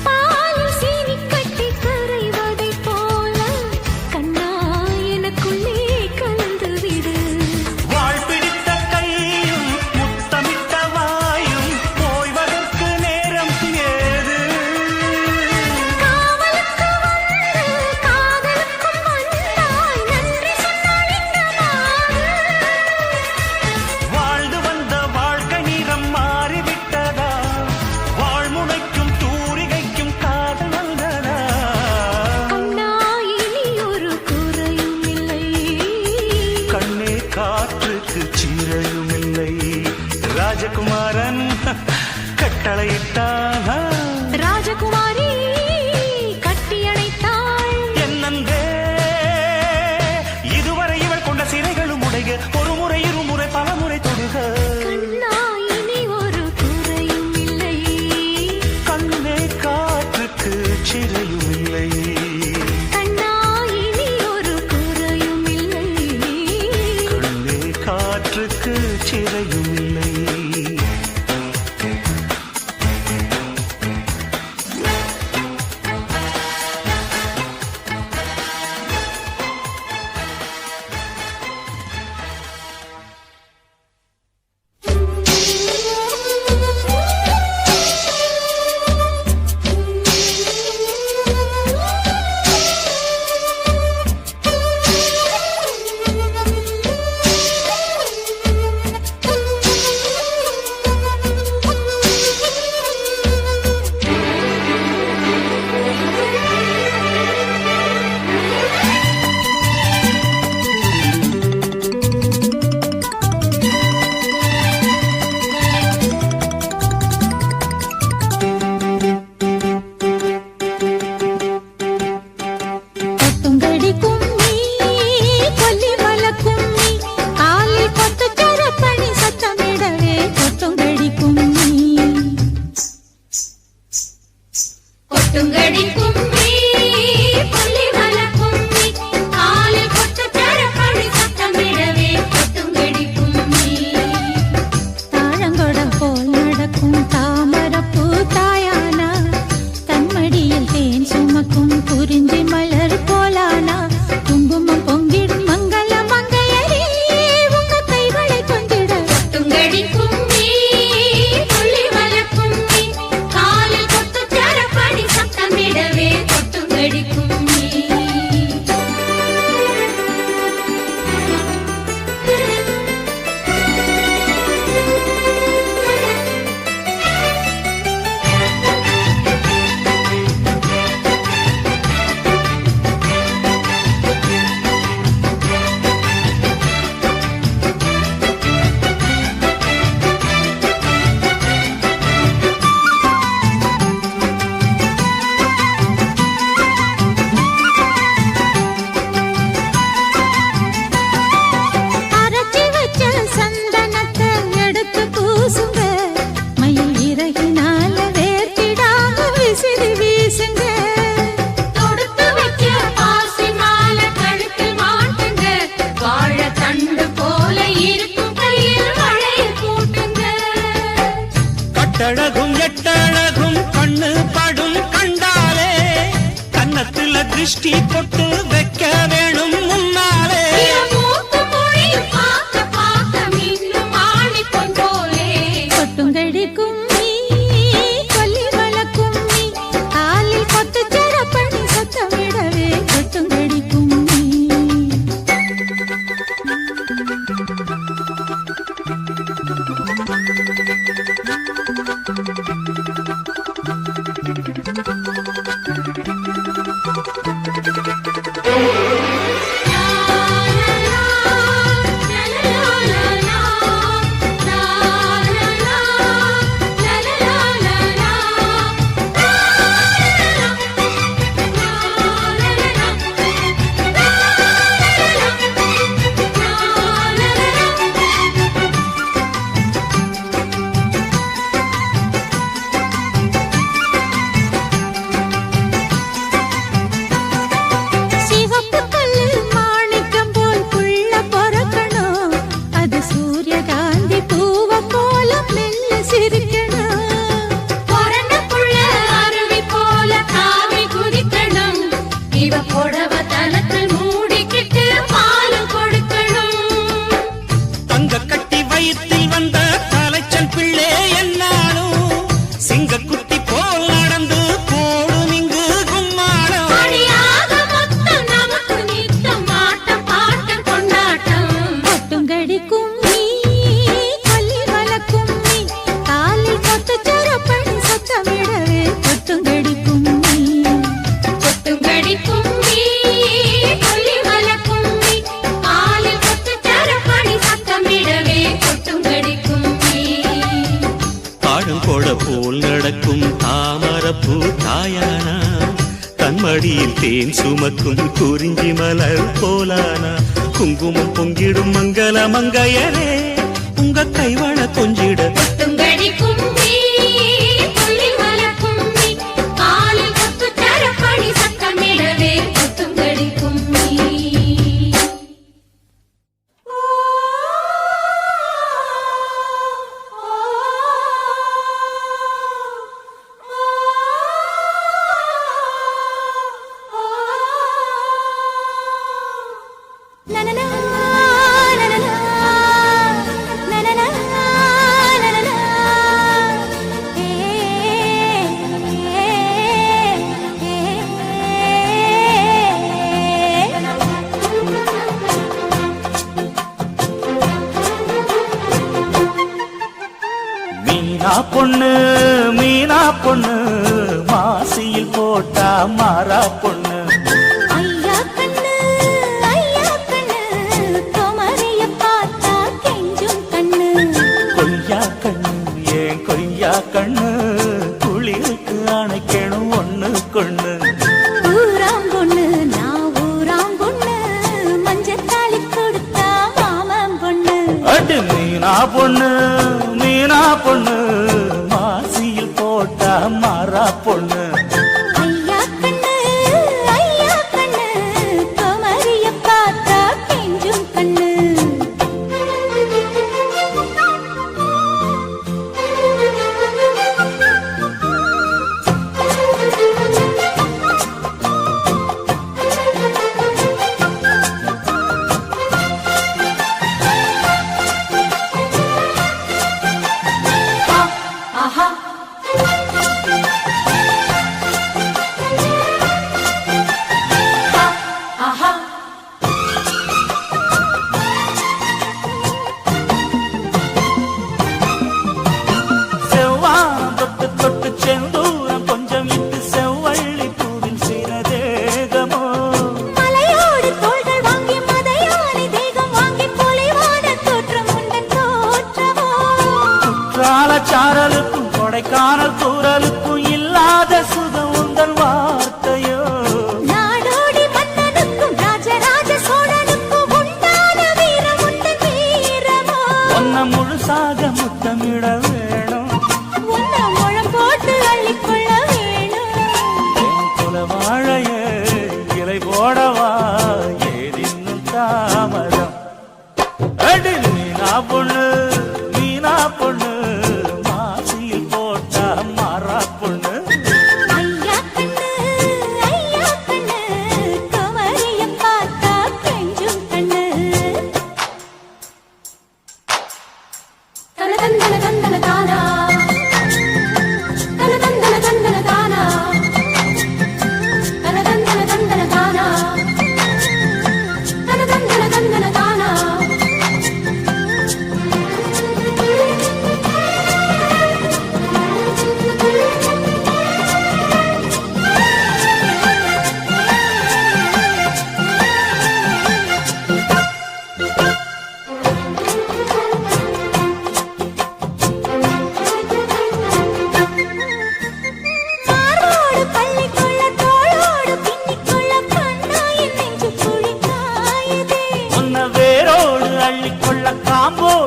பாலில் சீனி கட்டி கரைவதைப் போல கண்ணா எனக்குள்ளே கலந்து விடு. வாழ் பிடித்த கையும் முத்தமிட்ட வாயும் போய்வதற்கு நேரம் ஏது. காவலுக்கு வந்து காதலுக்கும் வந்தாய், நன்றி சொன்னால் இந்த மாறு. வாழ்ந்து வந்த வாழ்க்கை நிறம் மாறிவிட்டதா, வாழ்முனைக்கும் தூரிகைக்கும் காதல் வந்ததா. கண்ணா இனி ஒரு குறையும் இல்லை, கண்ணே காற்றுக்கு சீரையும் இல்லை. ராஜகுமாரன் கட்டளையிட்டான், ராஜகுமாரி கட்டியணைத்தாள். என் அன்பே இதுவரை இவள் கொண்ட சிறைகளும் உடைய, ஒரு முறை இருமுறை பலமுறை தொடுக. கண்ணா இனி ஒரு குறையும் இல்லை, கண்ணே காற்றுக்கு சிறையும் இல்லை, கண்ணா இனி ஒரு குறையும் இல்லை. கண்ணே காற்றுக்கு சிறையும் இல்லை. கட்டழகும் எட்டழகும் கண்ணு படும் கண்டாலே கன்னத்துல திருஷ்டி பொட்டு வைக்க வேணும் முன்னாலே மூக்கு மொழியும் பார்க்க பார்க்க மின்னும் ஆணிப்பொன் போலே கொட்டுங்கடி கும்மி கொல்லி வளக்கும் நீ காலில் கொத்து சரப்பணி சத்தமிடவே கொட்டுங்கடி கும்மி சிவப்பு கல்லு மாணிக்கம் போல் புள்ள பொறக்கணும் அது சூரியகாந்தி பூவ போல மெல்ல சிரிக்கணும் பொறந்த புள்ள அருவி போல தாவி குதிக்கணும் இவ புடவ தனத்தில் மூடிக்கிட்டு பாலும் கொடுக்கணும் தங்க கட்டி வயிற்றில் வந்த தலைச்சன் பிள்ளை என்னாலும் சிங்கக்குட்டி போல் நடந்து போடும் இங்கு கும்மாளம் அடியாக மொத்தம் நமக்கு நித்தம் ஆட்டம் பாட்டம் கொண்டாட்டம் கொட்டுங்கடி கும்மி கொல்லி வளக்கும் நீ காலில் கொத்து சரப்பணி சத்தமிடவே கொட்டுங்கடி கும்மி கொட்டுங்கடி கும்மி கொல்லி மல கும்மி ஆளில் கொத்து சரப்பணி சத்தமிடவே கொட்டுங்கடி கும்மி தாழங்கொட போல் நடக்கும் தாமரப்பூ தாயானா தன்மடியில் தேன் சுமக்கும் குறிஞ்சி மலர் போலானா குங்குமம் பொங்கிடும் மங்கள மங்கையரே உங்க கைவள கொஞ்சிட கொட்டுங்கடி கும்மி கொல்லி மல கும்மி ஆளில் கொத்து சரப்பணி சத்தமிடவே கொட்டுங்கடி கும்மி நனனா நனனா நனனா நனனா மீனா பொண்ணு மாசியில் போட்டா மாறா பொண்ணு ஐயா கண்ணு குமரிய பார்த்தா கெஞ்சும் கண்ணு கொய்யா கண்ணு ஏன் கொய்யா கண்ணு குளிருக்கு அணைக்கணும் ஒண்ணு கொண்ணு ஊராம் பொண்ணு நான் ஊராம் பொண்ணு மஞ்சத்தாளி கொடுத்தா மாமன் பொண்ணு அடு மீனா பொண்ணு மாசியில் போட்டா மாறா பொண்ணு ஐயா கண்ணு குமரிய பார்த்தா கெஞ்சும் கண்ணு ஆஹா ஆஹா செவ்வானம் தொட்டு தொட்டு செந்தூரம் கொஞ்சம் இட்டு செவ்வள்ளி பூவில் செய்த தேகமோ மலையோடு தோள்கள் வாங்கி மதையானை தேகம் வாங்கி பொலிவான தோற்றம் உண்டன் தோற்றமோ குற்றால சாரலுக்கும் கொடைக்கானல் தூரலுக்கும் இல்லாத சுகம் உந்தன் வார்த்தையோ நாடோடி மன்னனுக்கும் ராஜராஜ சோழனுக்கும் உண்டான வீரம் உண்டன் வீரமோ ஒன்ன முழுசாக முத்தமிட வேணும் உன்னை முழம் போட்டு அள்ளிக்கொள்ள வேணும் என் குல வாழைய இலை போடவா ஏதின்னும் தாமதம் அடி மீனா பொண்ணு மாசியில் போட்ட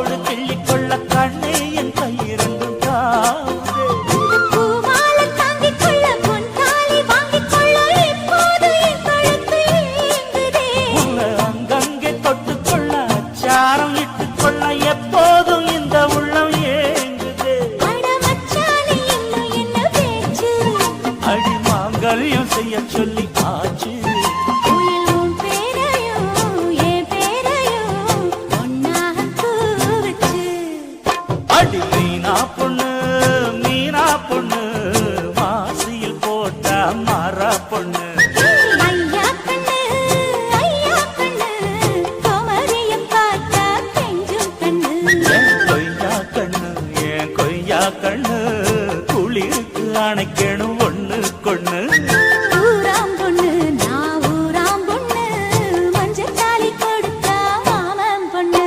கையோடு கிள்ளிக்கொள்ள கண்ணே என் கையிரண்டும் தாவுதே. பூமாலை தாங்கிக் கொள்ள பொன் தாலி வாங்கிக் கொள்ள இப்போது என் கழுத்து ஏங்குதே. உன்னை அங்கங்கே தொட்டுக்கொள்ள அச்சாரம் இட்டுக்கொள்ள எப்போதும் இந்த உள்ளம் ஏங்குதே. அட மச்சானே இன்னும் என்ன பேச்சு? அடி மாங்கல்யம் செய்ய சொல்லி ஆச்சு. உயில் உன் பேரையும் என் பேரையும் ஒன்னாக கூவச்சு. அடி மீனா பொண்ணு மீனா பொண்ணு மாசியில் போட்ட மாறா பொண்ணு. ஐயா கண்ணு கோமரியம் பார்த்தா கெஞ்சும் கண்ணு. என் கொய்யா கண்ணு என் கொய்யா கண்ணு குளிருக்கு அணைக்கணும் ஒண்ணு கொண்ணு. ஊராம் பொண்ணு நான் ஊராம் பொண்ணு மஞ்சள் தாலி கொடுத்தா மாமன் பொண்ணு.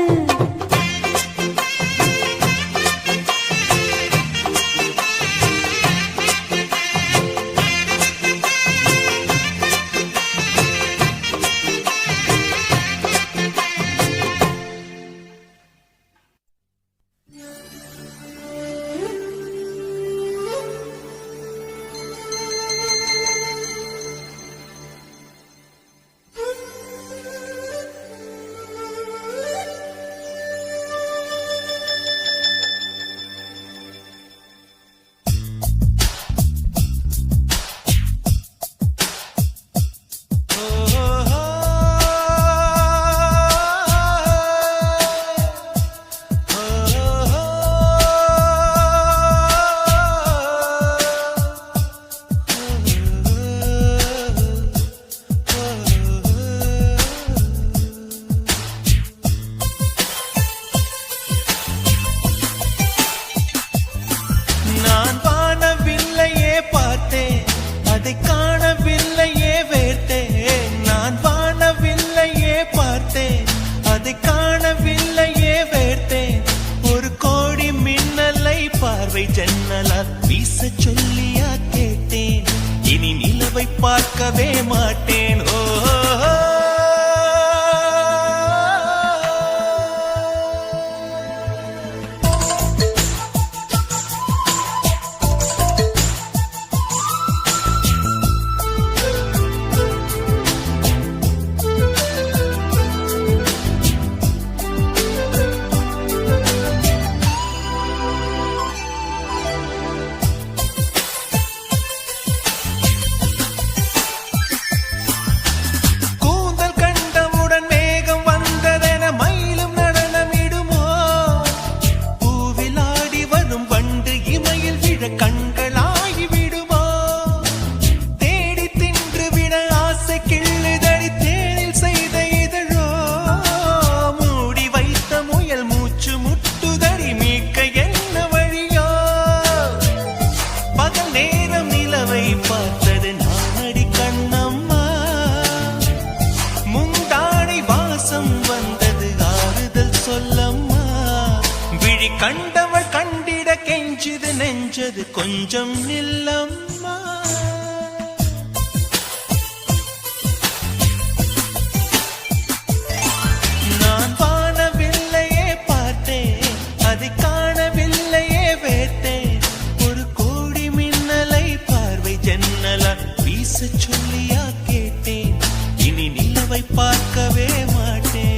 நான் வானவில்லையே பார்த்தேன், அதை காணவில்லையே வேர்த்தேன். நான் வானவில்லையே பார்த்தேன், அதை காணவில்லையே வேர்த்தேன். ஒரு கோடி மின்னலை பார்வை ஜன்னலால் வீச சொல்லியா கேட்டேன். இனி நிலவை பார்க்கவே மாட்டேன். ஓ கூந்தல் கண்டவுடன் மேகம் வந்ததென மயிலும் நடனமிடுமோ? பூவில் ஆடி வரும் வண்டு இமையில் விழ கண்களாகி விடுமோ? தேடி தின்று விட ஆசை கிள்ளுதடி தேனில் செய்த இதழோ? மூடி வைத்த முயல் மூச்சு முட்டுதடி மீட்க என்ன வழியோ? பகல் நேரம் நிலவை பார்த்தது நானடி கண்ணம்மா. முந்தானை வாசம் வந்தது ஆறுதல் சொல்லம்மா. விழி கண்டவள் கண்டிட கெஞ்சுது நெஞ்சது கொஞ்சம் நில்லம்மா. நான் வானவில்லையே பார்த்தேன், அதை காணவில்லையே வேர்த்தேன். ஒரு கோடி மின்னலை பார்வை ஜன்னலால் வீச சொல்லியா கேட்டேன். இனி நிலவை பார்க்கவே மாட்டேன்.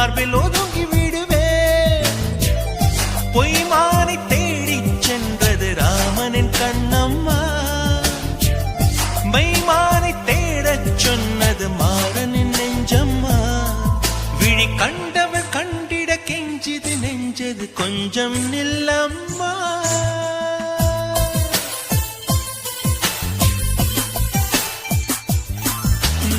மார்பில் ஒதுங்கி விடுவே. பொய்மானை தேடிச் சென்றது ராமனின் கண்ணம்மா, மெய்மானை தேடச் சொன்னது மாறனின் நெஞ்சம்மா. விழி கண்டவள் கண்டிட கெஞ்சிது நெஞ்சது கொஞ்சம் நில்லம்மா.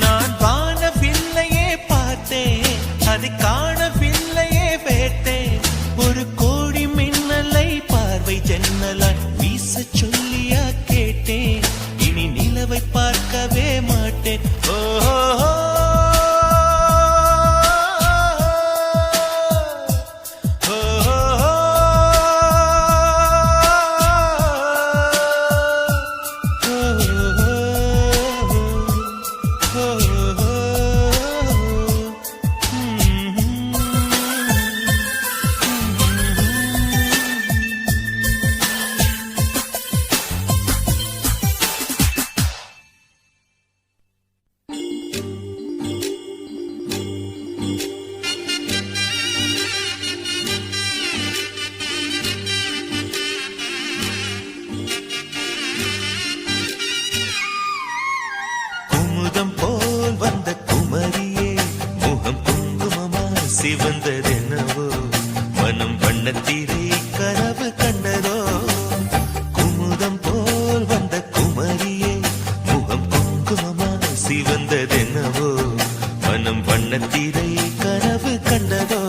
நான் வானவில்லையே பார்த்தேன், அதை காணவில்லையே வேட்டேன். ஒரு கோடி மின்னலை பார்வை ஜன்னலாய் வீச சொல்லியா கேட்டேன். இனி நிலவை பார்க்கவே மாட்டேன். ஓஹோ சிவந்ததென்னவோ மனம் வண்ணத்திரை கனவு கண்டதோ. குமுதம் போல் வந்த குமரியே முகம் குங்குமமா சிவந்ததென்னவோ மனம் வண்ணத்திரை கனவு கண்டதோ.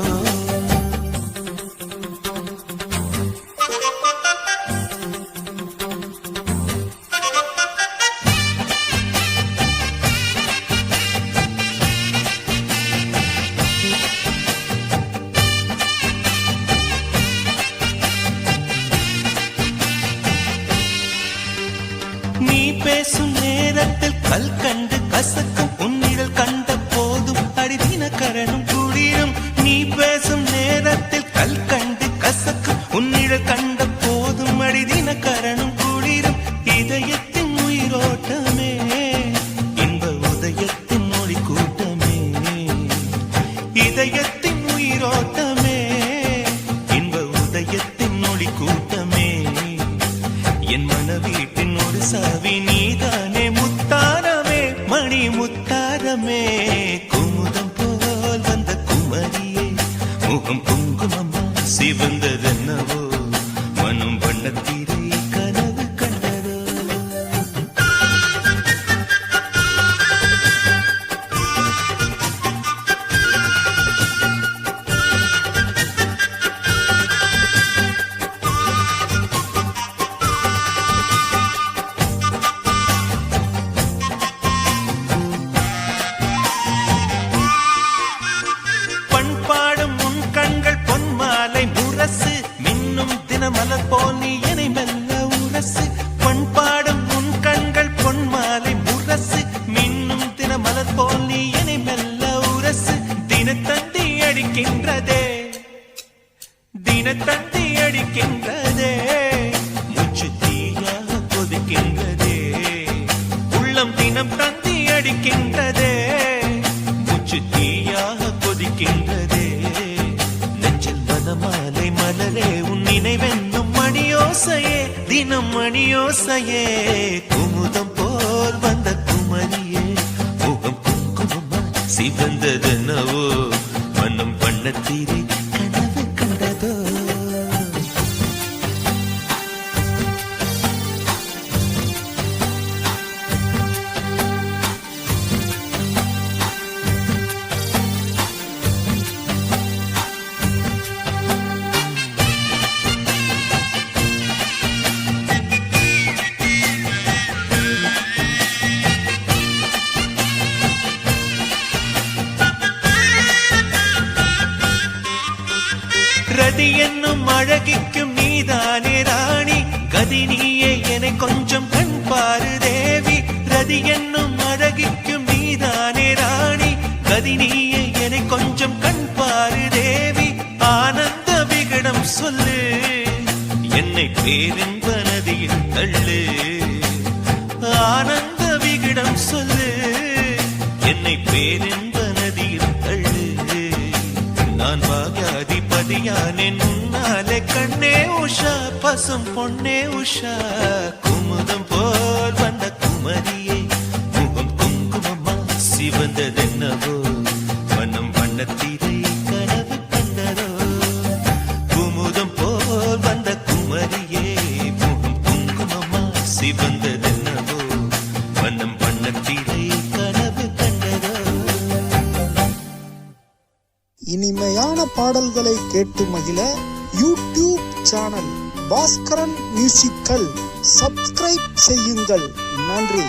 நீ பேசும் நேரத்தில் கல் கண்டு கசக்கும் உன்னிடல் கண்ட போதும் அடிதின கரணும் குளிரும். நீ பேசும் நேரத்தில் கல் கண்டு கசக்கும் உன்னிடல் கண்ட போதும் அடிதின கரணும் குளிரும். இதயத்தின் உயிரோட்டமே இன்ப உதயத்தின் மொழி கூட்டமே. இதயத்தின் உயிரோட்டமே இன்ப உதயத்தின் மொழி கூட்டமே. என் மனவீட்டின் ஒரு சாவி நீதானே முத்தாரமே மணி முத்தாரமே. குமுதம் போல் வந்த குமரியே முகம் குங்குமமா சிவந்ததென்னவோ மனம் வண்ணத்திரை கனவு கண்டதோ. மலர் போல் நீ என்னை மெல்ல உரசு. பண்பாடும் உன் கண்கள் பொன்மாலை முரசு. மின்னும் தின மலர் போல் நீ என்னை மெல்ல உரசு. தினத்தந்தி அடிக்கின்றதே தினத்தந்தி அடிக்கின்றதே. மூச்சு தீயாக கொதிக்கின்றதே உள்ளம் தினம் தந்தி அடிக்கின்றதே. மூச்சு தீயாக கொதிக்கின்றதே நெஞ்சில் மனமாலை மலரே உன் நினைவென்னும் மணியோசையே தினம் மணியோசையே. குமுதம் போல் வந்த குமரியே முகம் குங்குமமா சிவந்ததென்னவோ மனம் வண்ணத்திரை கனவு கண்டதோ. ரதி என்னும் அழகிக்கும் நீதானே ராணி. கதி நீயே என்னை கொஞ்சம் கண் பாரு தேவி. ரதி என்னும் அழகிக்கும் நீதானே ராணி. கதி நீயே என்னை கொஞ்சம் கண் பாரு தேவி. ஆனந்த விகடம் சொல்லு என்னை பேரின்ப நதியில் தள்ளு. ஆனந்த விகடம் சொல்லு என்னை பேரின்ப நதியில் தள்ளு. நான் பாக்யாதிபதியானே முன்னாலே கண்ணே உஷா பசும் பொன்னே உஷா குமுதம் போல் வந்த குமரியே முகம் குங்குமமா சிவந்ததென்னவோ மனம் வண்ணத்திரை கனவு கண்டதோ குமுதம் போல் வந்த குமரியே முகம் குங்குமமா சிவந்ததென்னவோ மனம் வண்ணத்திரை கனவு கண்டதோ. இனிமையான பாடல்களை கேட்டு மகிழ YouTube channel Bhaskaran musical subscribe செய்யுங்கள். நன்றி.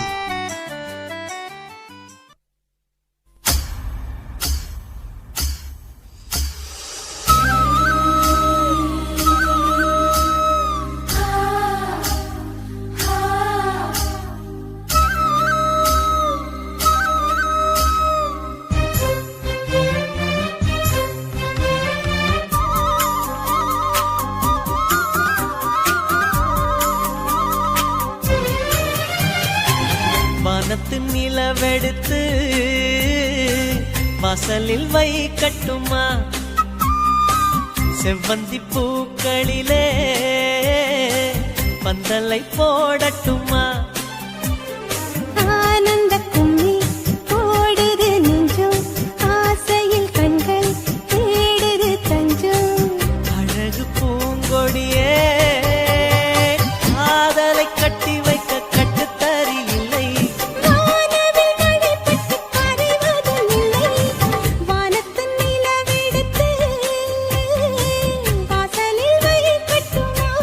வானத்து நிலவெடுத்து வாசலில் வைக்கட்டுமா செவ்வந்தி பூக்களிலே பந்தலை போடட்டுமா ஆனந்த கும்மி போடுது நெஞ்சம் ஆசையில் கண்கள் தேடுது தஞ்சம் அழகு பூங்கொடியே காதலை கட்டி வைக்க கட்டுத்தறி இல்லை வானவில் மழைப்பட்டு கரைவதும் இல்லை வானத்து நிலவெடுத்து வாசலில் வைக்கட்டுமா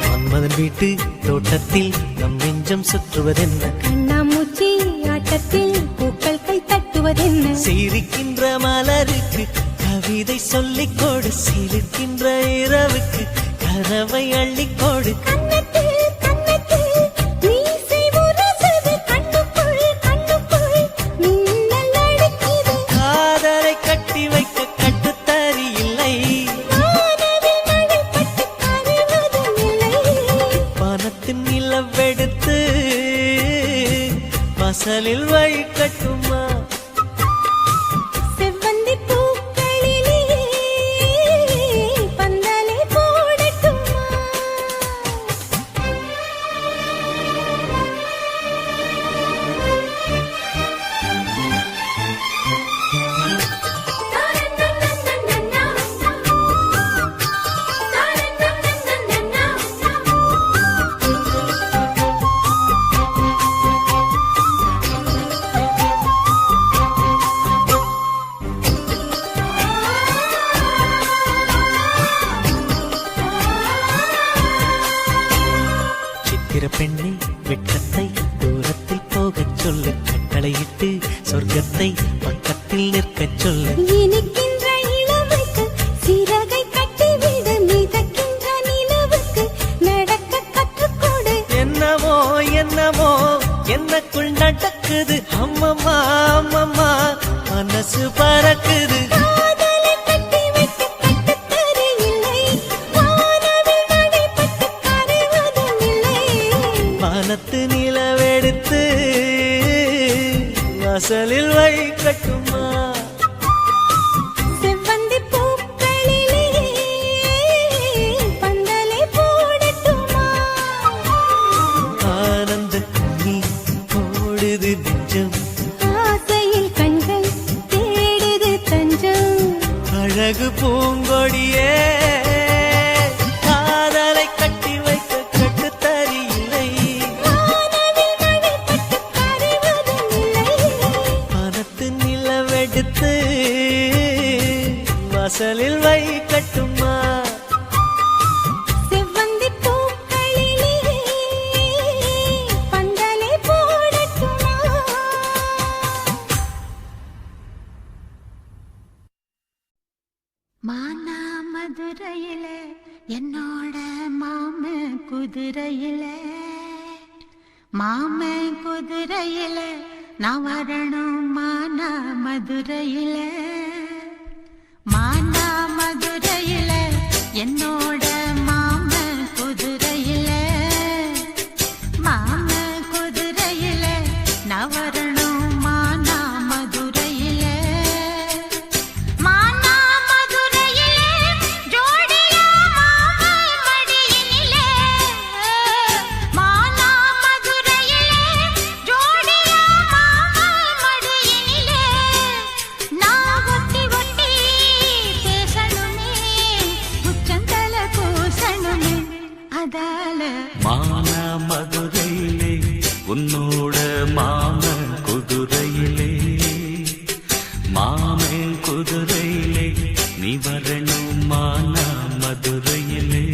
மன்மதன் வீட்டு தோட்டத்தில் நம் நெஞ்சம் சுற்றுவதென்ன கண்ணாமூச்சி ஆட்டத்தில் பூக்கள் கை தட்டுவதென்ன சிரிக்கின்ற மலருக்கு கவிதை சொல்லிக் கொடு சிரிக்கின்ற இரவுக்கு கனவை அள்ளிக்கொடு கண்ணத்தில் கண்ணத்தில் மீசை முரசுது கண்ணுக்குள் கண்ணுக்குள் மின்னல் அடிக்குது காதலை கட்டி வைக்க கட்டுத்தறி இல்லை வானவில் மழைப்பட்டு கரைவதும் இல்லை வானத்தின் நிலவெடுத்து வாசலில் வைக்கட்டுமா செவ்வந்தி பூக்களிலே பந்தலை போடட்டுமா சித்திர பெண்ணை வெட்கத்தை தூரத்தில் போகச் சொல்லு கட்டளையிட்டு சொர்க்கத்தை பக்கத்தில் நிற்கச் சொல்லு இனிக்கின்ற இளமைக்கு சிறகை கட்டிவிட மிதக்கின்ற நிலவுக்கு நடக்க கற்றுக்கொடு என்னமோ என்னமோ என்னக்குள் நடக்குது அம்மம்மா அம்மம்மா மனசு பறக்குது காதலை கட்டி வைக்க கட்டுத்தறி இல்லை வானவில் மழைப்பட்டு கரைவதும் இல்லை வானத்து நிலவெடுத்து வாசலில் வைக்கட்டுமா செவ்வந்தி பூக்களிலே பந்தலை போடட்டுமா ஆனந்த கும்மி போடுது நெஞ்சம் ஆசையில் கண்கள் தேடுது தஞ்சம் அழகு பூங்கொடியே காதலை கட்டி வைக்க கட்டுத்தறி இல்லை வானவில் மழைப்பட்டு கரைவதும் இல்லை வானத்து நிலவெடுத்து வாசலில் வைக்கட்டுமா செவ்வந்தி பூக்களிலே பந்தலை போடட்டுமா மானா மதுரையில என்னோட மாம குதிரையில மாமன் குதிரையில நான் வரணும் மானா மதுரையில மானா மதுரையில என்னோட மாமன் குதிரையில மாமன் குதிரையில நான் வரணும் மானா மதுரையில மானா மதுரையில ஜோடியா மாமன் மடியினிலே மானா மதுரையில ஜோடியா மாமன் மடியினிலே நான் ஒட்டி ஒட்டி பேசணுமே உச்சந்தல கூசணுமே அதால மான மதுரையிலே உன்னோட மாமன் குதிரையிலே மாமன் குதிரையிலே நீ வரணும் மான மதுரையிலே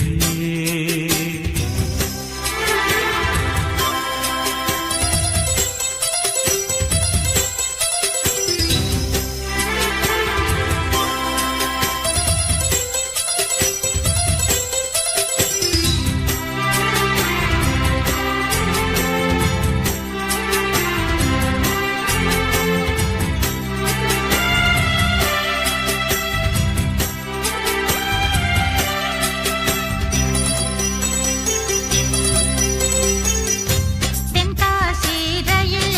தென்காசி ரயில்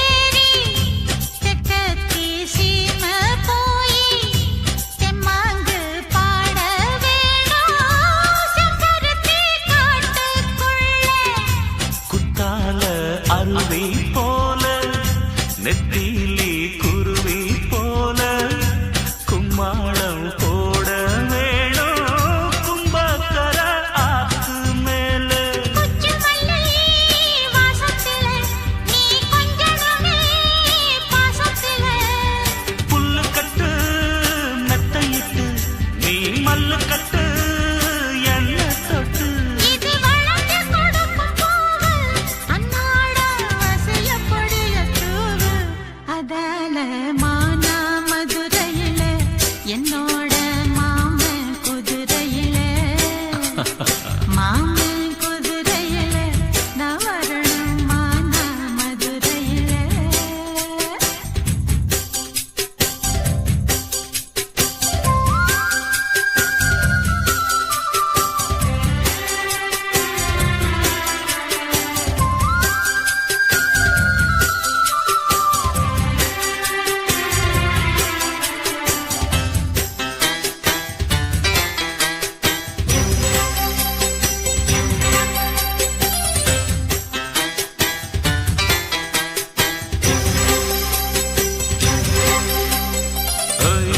ஏறி தெற்கத்தி சீம போய் தெம்மாங்கு பாட வேணும் செம்பருத்தி காட்டுக்குள்ளே குத்தால அருவி போல நெத்திலி குருவி போல கும்மாளம் போட வேணும் கும்பக்கர ஆத்து மேல குச்சிமல்லி வாசத்தில நீ கொஞ்சமே பாசத்தில புல்லு கட்டு மெத்தையிட்டு நீ மல்லு கட்டு என்ன தொட்டு இது வளர்ந்து கொடுக்கும் பூவு அன்னாட வசியப்படிய தூவு அதால மானா மதுரையில என்னோட மாமன் குதிரையில மாமன் குதிரையில நான் வரணும் மானா மதுரையில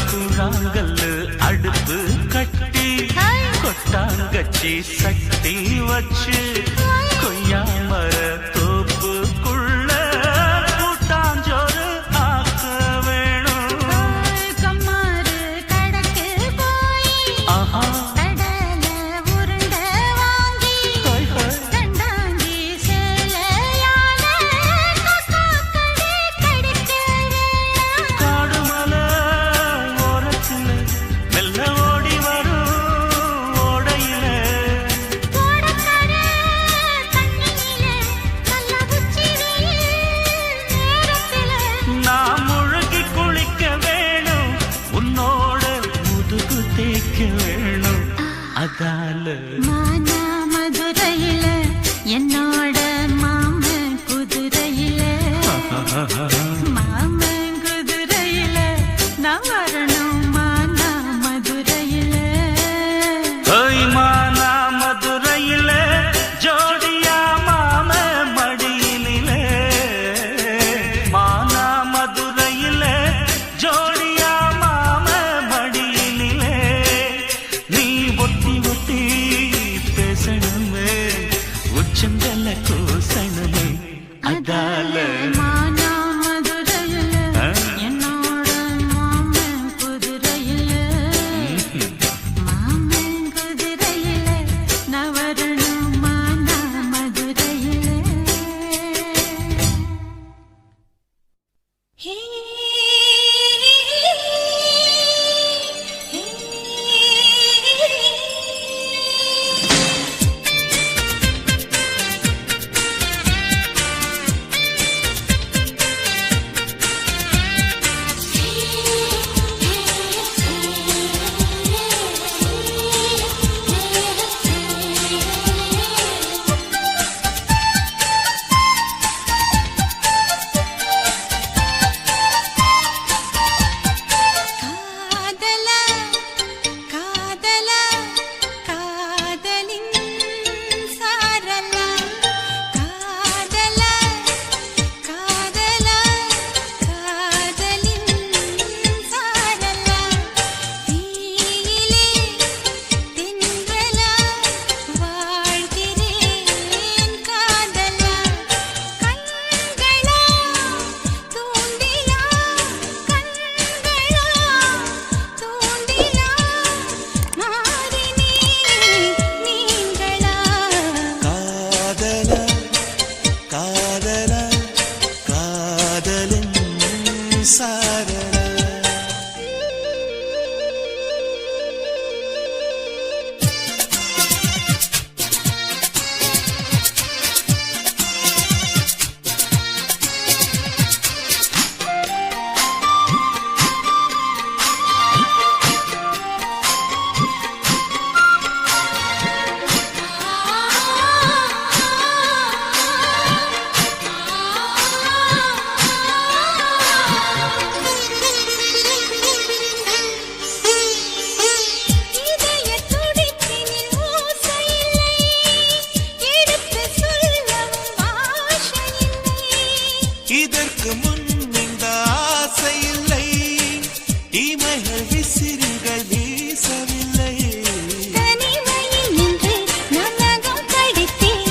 கூழாங்கல்லு அடுப்பு கட்டி கொட்டாங்கச்சி சட்டி வச்சு கொய்யா மர தோப்புக்குள்ள கூட்டாஞ்சோறு ஆக்க வேணும் கம்மாறு கடக்கு போய் ஆஹா கடல உருண்ட வாங்கி ஹோய் ஹோய் கண்டாங்கி சேலையால கொக்காக்கடி கடிக்க வேணாம் காடுமலை ஓரத்துல மெல்ல ஓடி வரும் ஓடையில கோடக்கர தண்ணியிலே நல்ல உச்சி வெயில் நேரத்தில நான் முழுகி குளிக்க வேணும் உன்னோட முதுகு தேய்க்க வேணும் அதால மானா மதுரையில என்னோட மாமன் குதிரையில மாமன் குதிரையில நான் வரணும் மானா மதுரையில மானா மதுரையில ஜோடியா மாம மடியிலே மானா மதுரையில ஜோடியா மாம மடியிலே நீ ஒத்தி ஒத்தி பேசணுமே உச்சந்தல கூசணுமே அதால மானா மதுரையில என்னோட மாமன் குதிரையில மாமன் குதிரையில நான் வரணும் மானா மதுரையில ஹே ஹே எனக்கு முன் இந்த ஆசை இல்லை, இமைகள் விசிறிகள் வீசவில்லை. தனிமையில் நின்று நான் நகம் கடித்தேன்,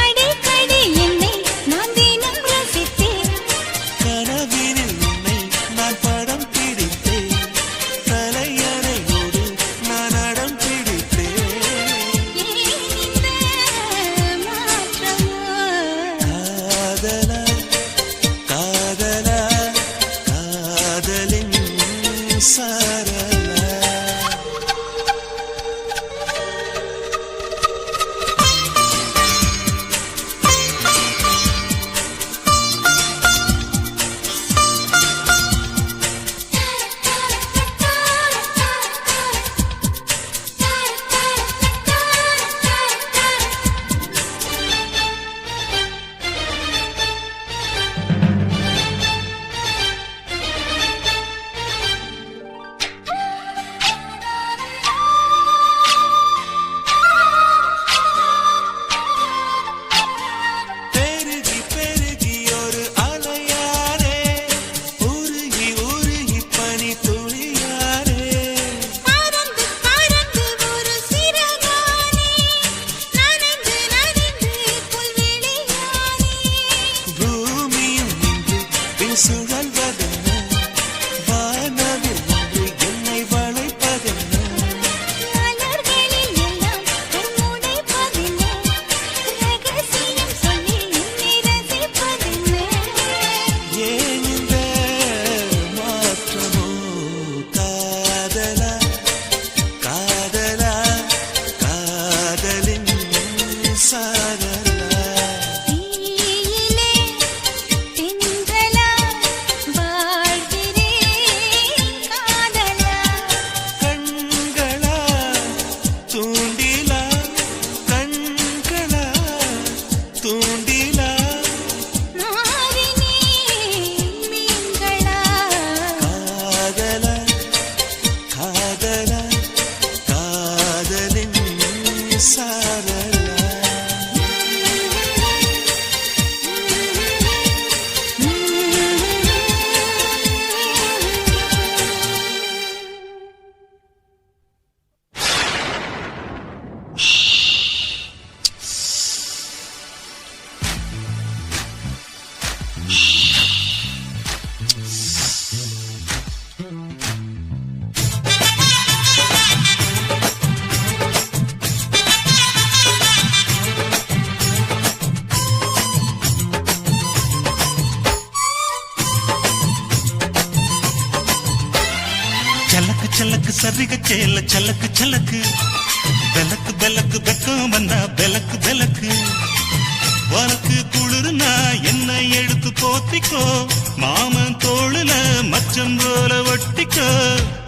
அடிக்கடி என்னை நான் தினம் ரசித்தேன். கனவினில் உன்னை நான் படம் பிடித்தேன், தலையணையோடு நான் அடம் பிடித்தேன். ஏன் இந்த மாற்றமோ? காதலா காதலா காதலின் சாரலா. பெருகி பெருகி ஒரு அலையாரே, உருகி உருகி பனி துளியாரே. பறந்து பறந்து ஒரு சிறகானே, நனைந்து நனைந்து புல்வெளியானே. பூமியும் நின்று பின் சுழல்வதென்ன, வானவில் நின்று என்னை வளைப்பதென்ன. மலர்களில் எல்லாம் கண்முனைப்பதென்ன, ரகசியம் சொல்லி என்னை ரசிப்பதென்ன. ஏன் இந்த மாற்றமோ? காதலா காதலா காதலின் சாரலா. தீயிலே தென்றலா வாழ்கிறேன் காதலா. கண்களா தூண்டிலா, கண்களா தூண்டிலா. மாறினேன் மீன்களா. காதலா காதலா காதலின் சாரலா. சலக்கு சலக்கு சரிக சேல சலக்கு சலக்கு, விளக்கு விளக்கு வெக்கம் வந்தா விளக்கு விளக்கு. உனக்கு குளிர்னா என்ன எடுத்து போத்திக்கோ, மாமன் தோளுல மச்சம் போல ஒட்டிக்கோ.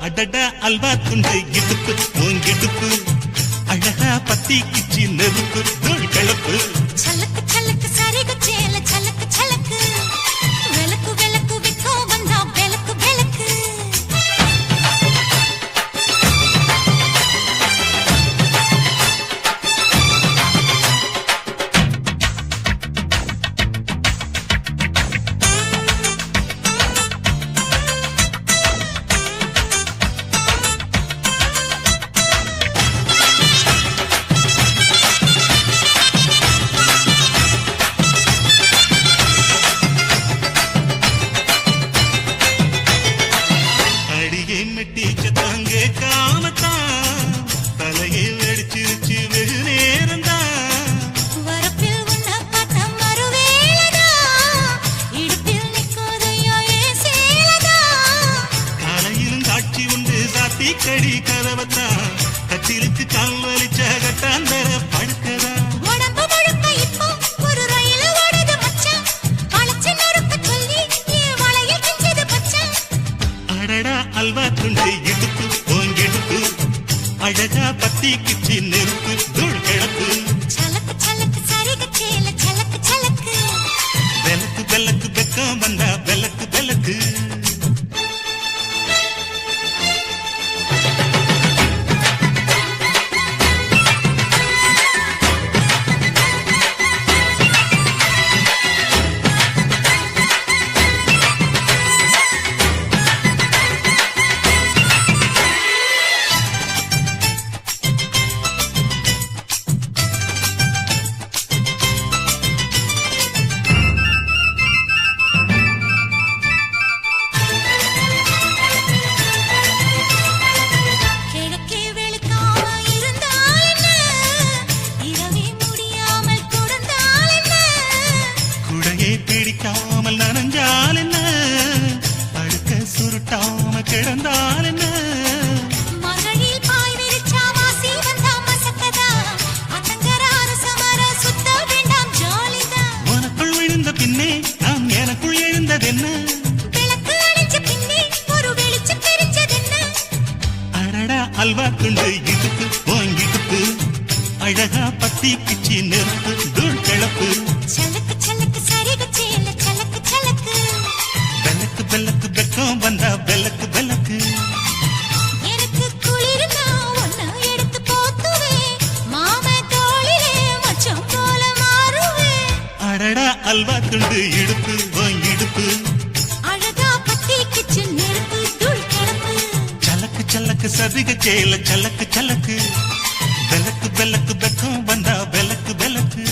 அடடா அல்வா துண்டு இடுப்பு உங்கிடுப்பு, அழகா பத்தி கிச்சி நெருப்பு தோள் கிளப்பு. சலக்கு சலக்கு சரிக சேல சலக்கு சலக்கு, விளக்கு விளக்கு விக்கோ வந்தா விளக்கு விளக்கு. தெரிஞ்சதென்ன விளக்கு அணைச்ச பின்னே ஒரு வெளிச்சம் தெரிஞ்சதென்ன அடடா அல்வா துண்டு இடுப்பு வாங்கிடுப்பு அழகா பத்தி கிச்சி நெருப்பு தூள் கிளப்பு சலக்கு சலக்கு சரிக சேல சலக்கு சலக்கு பெலக்கு பெலக்கு பெக்கம் வந்தா பெலக்கு பெலக்கு எனக்கு குளிர்னா ஒன்னு எடுத்து போத்துவேன் மாம தோளிலே மச்சம் போல மாறுவேன் அடடா அல்வா துண்டு இடுப்பு வாங்கிடுப்பு அழகா பத்தி கிச்சு நெருப்பு தூள் கிளப்பு சலக்கு சலக்கு சதிக சேல சலக்கு சலக்கு பெலக்கு பெலக்கு பெக்கம் வந்தா பெலக்கு பெலக்கு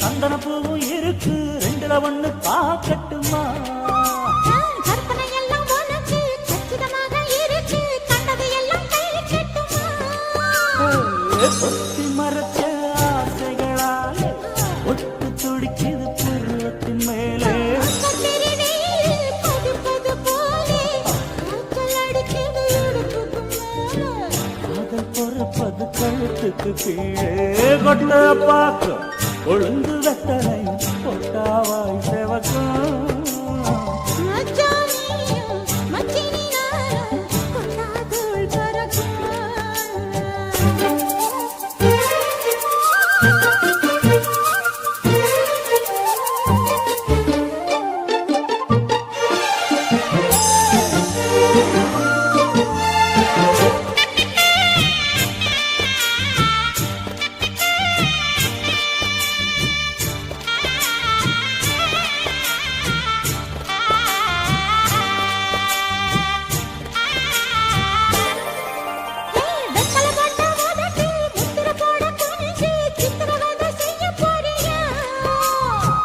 சந்தனப்பூவும் இருக்கு ரெண்டுல ஒண்ணு பாக்கட்டுமா கற்பனை எல்லாம் உனக்கு கச்சிதமாக இருக்கு கண்டது எல்லாம் கை கட்டுமா ஒத்தி மறைச்ச ஆசைகளாலே ஒட்டு துடிக்குது பருவத்தின் மேலே காதல் பொறுப்பது கழுத்துக்கு கீழே கொட்ட பாக்க கொழுந்து வெட்டனை பொட்டாவாய் செவக்கும்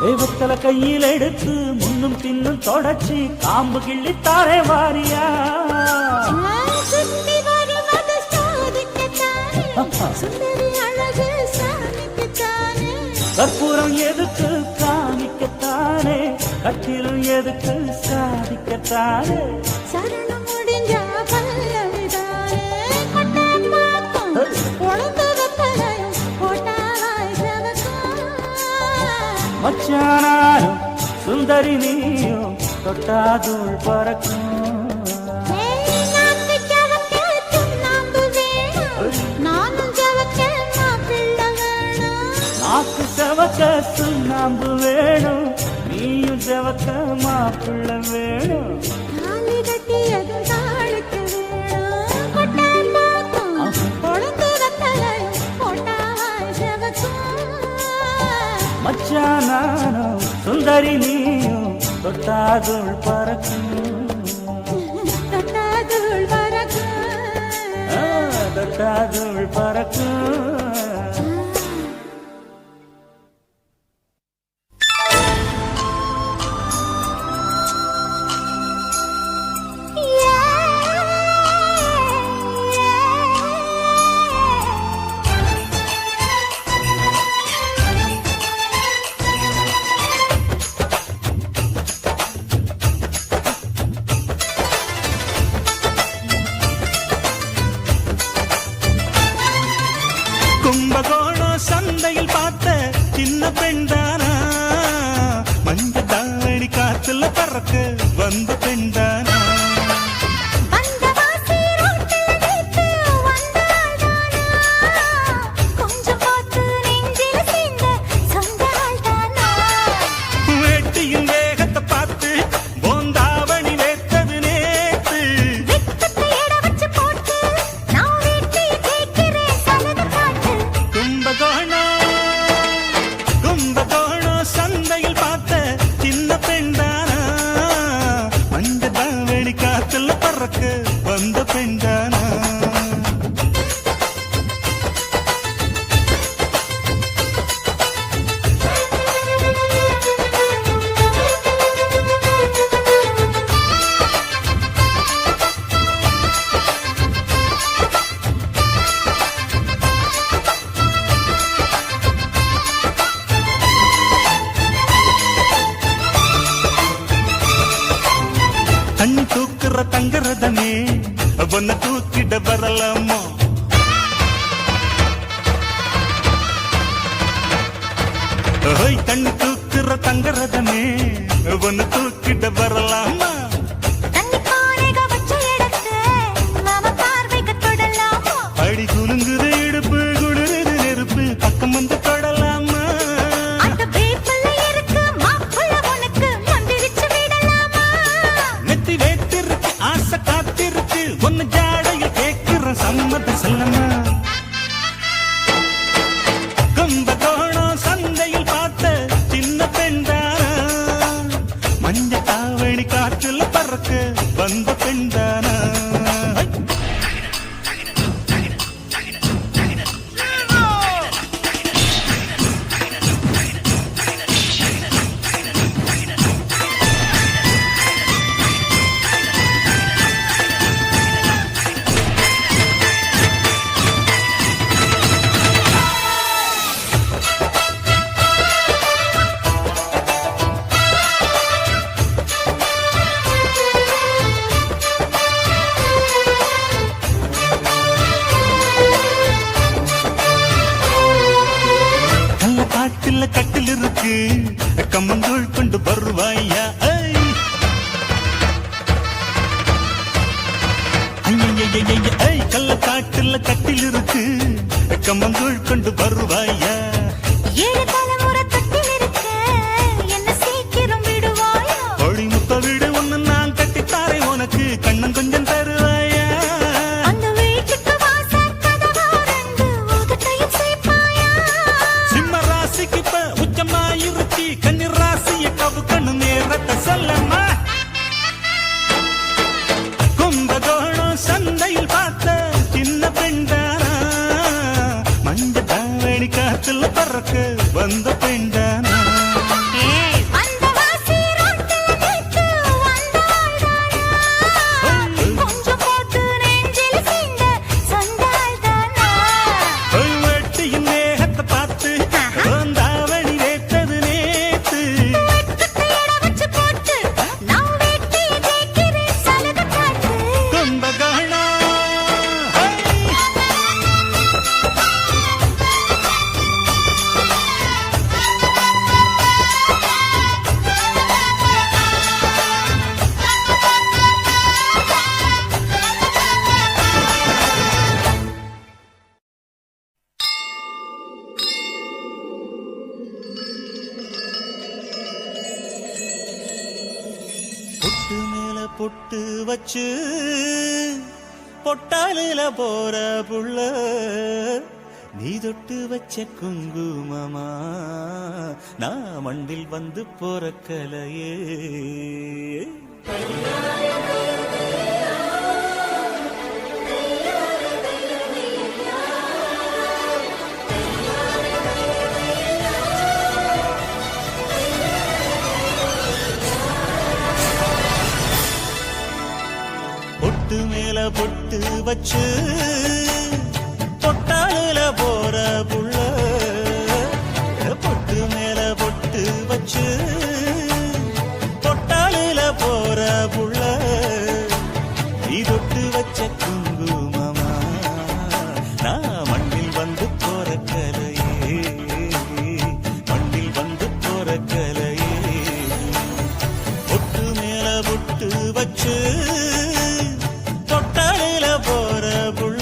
தெய்வத்தல கையில் எடுத்து முன்னும் பின்னும் தொடச்சி காம்பு கிள்ளித்தாரே வாரியா கற்பூரம் எதுக்கு காமிக்கத்தானே கட்டிலும் எதுக்கு சாதிக்கத்தானே சரணம் முடிஞ்ச பல்லவிதானே கொண்டு வெப்பலையும் போட்டாய் மச்சானாரும் சுந்தரி நீயும் தொட்டாதுள் பறக்கும் நாக்கு செவக்க சுண்ணாம்பு வேணும் நீயும் செவக்க மாப்பிள்ள வேணும் கட்டியதும் தாளுக்கு வேணும். கொட்டாம்பாக்கம் கொழுந்து வெத்தலையும் போட்டாவாய் செவக்கும். மச்சானானும் சுந்தரி நீயும் தொட்டாதுள் பறக்கும், தொட்டாதுள் பறக்கும். தொட்டாதுள் பறக்கும். கும்பகோணம் சந்தையில் பார்த்த சின்ன பெண்தானா, மஞ்ச தாவணி காத்துல பறக்க வந்த பெண்தானா. வந்தவாசி ரோட்டில் வைத்து வந்தாள்தானா, கொஞ்சம் பார்த்து நெஞ்சில சேர்ந்த சொந்தாள்தானா. வேட்டியின் வேகத்தை பார்த்து போந்தாவணி வேத்தது நேத்து. வெக்கத்தை எட வச்சு போட்டு நான் வீட்டையே கேட்கிறேன் சலது காட்டு. கும்பகோணம் சந்தையில் பார்த்த சின்ன பெண்தானா, மஞ்ச தாவணி காத்துல பறக்க வந்த பெண்தானா. தண்ணி தூக்குற தங்கரதமே ஒன்ன தூக்கிட வரலாமா. ஓய் தண்ணி தூக்குற தங்கரதமே ஒன்ன தூக்கிட வரலாமா. தண்ணி பானைக வச்ச இடத்தை நாம பார்வைக்கு தொடலாமா. அடி குலுங்குது இடுப்பு குளிருது நெருப்பு பக்கம் வந்து தொடலாமா. அந்த வேப்பில இருக்கு மாப்பிள்ள உனக்கு மந்திரிச்சு விடலாமா. நெத்தி வேத்திருக்கு ஆசை காத்திருக்கு ஒன்னு ஜாடையில் கேட்கிற சம்மதம் செல்லமா. கும்பகோணம் சந்தையில் பார்த்த சின்ன பெண்தானா, மஞ்ச தாவணி காற்றுல பறக்க வந்த பெண்தானா. கள்ள காட்டுல கட்டில் இருக்கு கம்மங்கூழ் கொண்டு வருவாயா. கள்ள காட்டுல கட்டில் இருக்கு கம்மங்கூழ் கொண்டு வருவாயா. 7 தலைமுறை தொட்டில் இருக்க என்ன சீக்கிரம் விடுவாயா. கோழி முத்த வீடு ஒண்ணு நான் கட்டித்தாரே உனக்கு கண்ணன் கொஞ்சம் தருவாயா. அந்த வீட்டுக்கு வாசல் கதவா ரெண்டு உதட்டையும் சேர்ப்பாயா. சிம்ம ராசிக்கு இப்ப உச்சமாயிருச்சி கன்னி ராசிய கவு கண்ணு நேரத்தை சொல்லமா. கும்பகோணம் சந்தையில் பார்த்த சின்ன பெண்தானா, மஞ்ச தாவணி காத்துல பறக்க வந்த பெண்தானா. வந்தவாசி ரோட்டில் வைத்து வந்தாள்தானா, கொஞ்சம் பார்த்து நெஞ்சில சேர்ந்த சொந்தாள்தானா. வெட்டியின் வேகத்தை பார்த்து தாவணி வேத்தது நேத்து. வெக்கத்தை எட வச்சு போட்டு நான் வீட்டையே கேட்கிறேன் சலது காட்டு. கும்பகோணம் பொட்டு வச்சு பொட்டாலில போற புள்ள நீ தொட்டு வச்ச குங்குமமா நான் மண்டில் வந்து போற கலையே பொட்டு மேல பொட்டு வச்சு பொட்டாலில போற புள்ள பொட்டு மேல பொட்டு வச்சு பொட்டாலில போற புள்ள நீ தொட்டு வச்ச குங்குமமா நான் மண்ணில் வந்து போற கலையே மண்ணில் வந்து போற கலையே பொட்டு மேல பொட்டு வச்சு தொட்டாலில போற புள்ள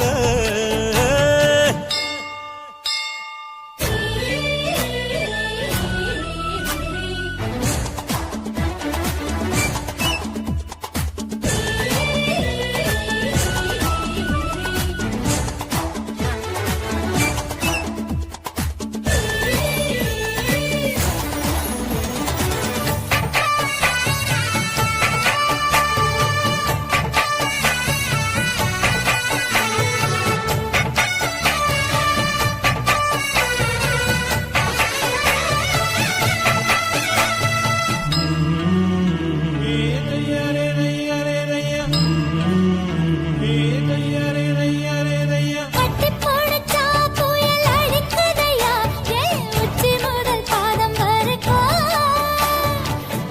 கட்டி போடுச்சா புயல் அடிக்குதையா ஏன் உச்சி முதல் பாதம் வரைக்கும்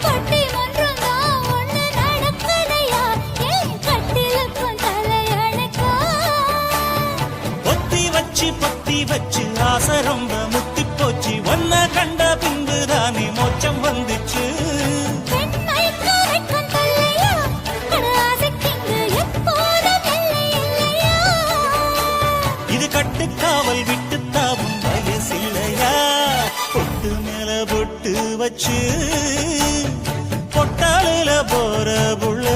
கொட்டி ஒன்றுதான் ஒண்ணு நடக்குதையா ஏன் கட்டிலுக்கும் தலையணைக்கும் பொத்தி வச்சு ஆசை ரொம்ப முத்தி போச்சு ஒன்ன கண்ட பின்புதானே மோட்சம் வந்துச்சு பெண்மைக்கு வெட்கம் தொல்லையா அட ஆசைக்கிங்கு எப்போதும் எல்லை இல்லையா இது கட்டுக்காவல் விட்டு தாவும் வயசில்லையா பொட்டு மேல பொட்டு வச்சு பொட்டாலில போற புள்ள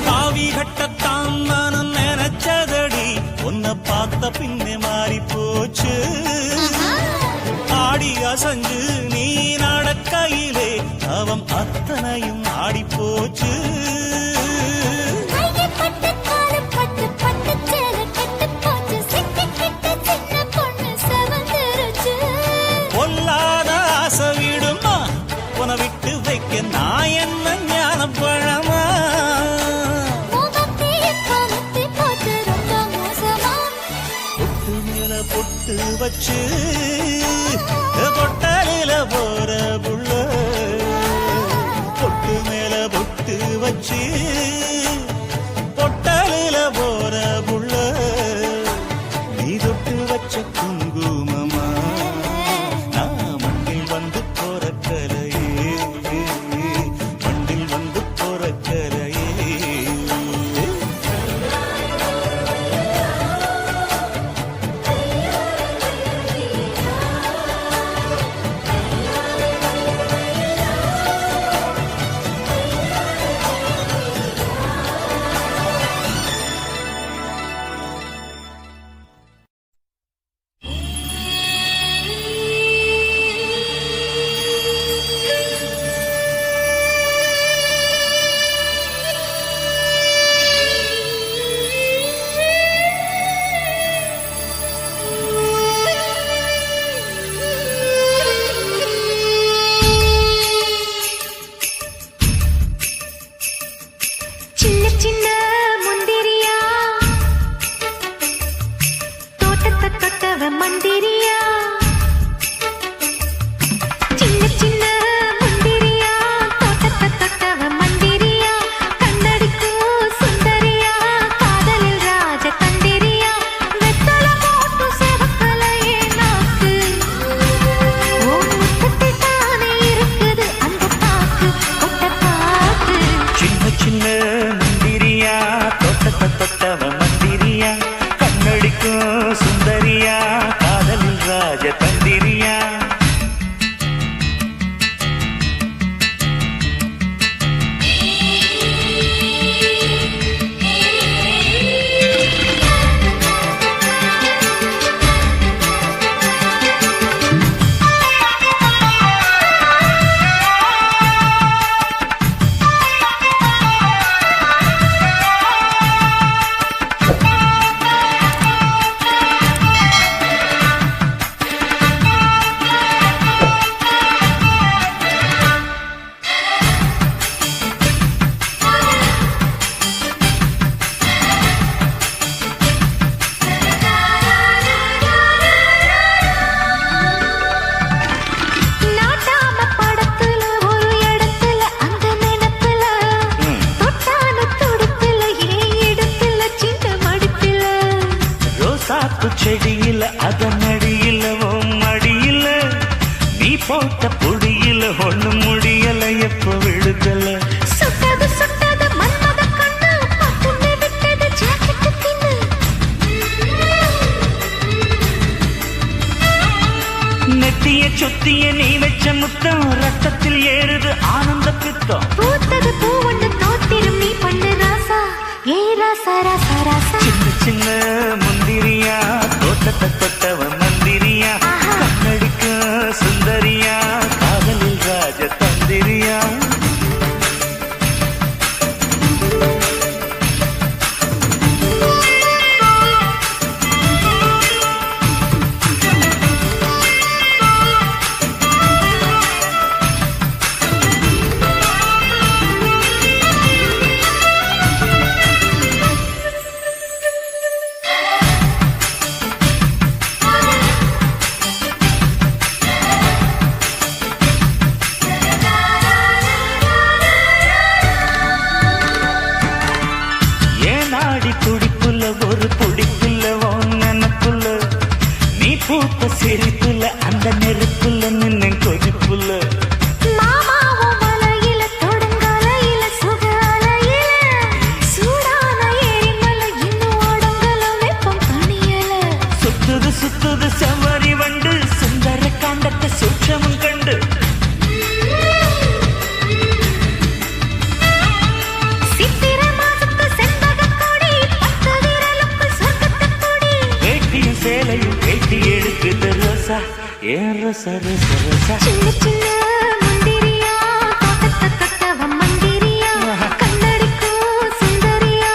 காவி கட்டத்தான் நானும் நினைச்சதடி உன்னை பார்த்த பின்னே மாறி போச்சு ஆடி அசஞ்சு நீ நடக்கையிலே அவன் அத்தனையும் ஆடி போச்சு கையை பட்டு காலு பட்டு பட்டு சேலை கெட்டு போச்சு சிக்கிக்கிட்ட சின்ன பொண்ணு செவந்துருச்சு பொல்லாத ஆசை விடுமா உன விட்டு வைக்க நான் என்ன ஞான பழமா முகத்தே காலத்தை போட்டு ரொம்ப மோசமா பொட்டு மேல பொட்டு வச்சு பொட்டாலில போற புள்ள பொட்டு மேல பொட்டு வச்சு பொட்டாலில போற புள்ள நீ தொட்டு வச்ச குங்குமமா நான் மண்ணில் வந்து போற கலையே மண்ணில் வந்து போற கலையே ஒண்ணு முடியல எப்ப விடுதல சுட்டது சுட்டது மன்மத கண்ணு பட்டுன்னு விட்டது ஜாக்கெட்டு பின்னு நெத்திய சொத்திய நீ வச்ச முத்தம் ரத்தத்தில் ஏறுது ஆனந்த பித்தம் பூத்தது பூ ஒன்று தோத்திரும் நீ பண்ணு ராசா ஏ ராசா ராசா ராசா சின்ன சின்ன முந்திரியா தோட்டத்தை தொட்டவன் மந்திரியா கண்ணடிக்க சுந்தரியா காதலில் ராஜ தந்திரியா ஏனாடி துடிப்புல ஒரு புடிப்புல ஒன்னப்புல நீ பூத்த சிரிப்புல அந்த நெருப்புல நின்ன கொதிப்புல மாமாவும் மலையில தொடுங்கலையில சுகாலையில சூடான எரிமலை இன்னும் ஓடுங்கல வெப்பம் தணியல சுத்துது சுத்துது செவ்வரி வண்டு சுந்தர காண்டத்தை சூட்சமும் கண்டு சித்திர மாசத்து செண்பகக் கொடி பத்து விரலுக்கு சொர்க்கத்துக் கொடி வேட்டியும் சேலையும் வேட்டி எடுக்குது ரோசா ஏன் ரோசா ரோசா ரோசா சின்ன சின்ன முந்திரியா தோட்டத்தை தொட்டவன் மந்திரியா கண்ணடிக்கும் சுந்தரியா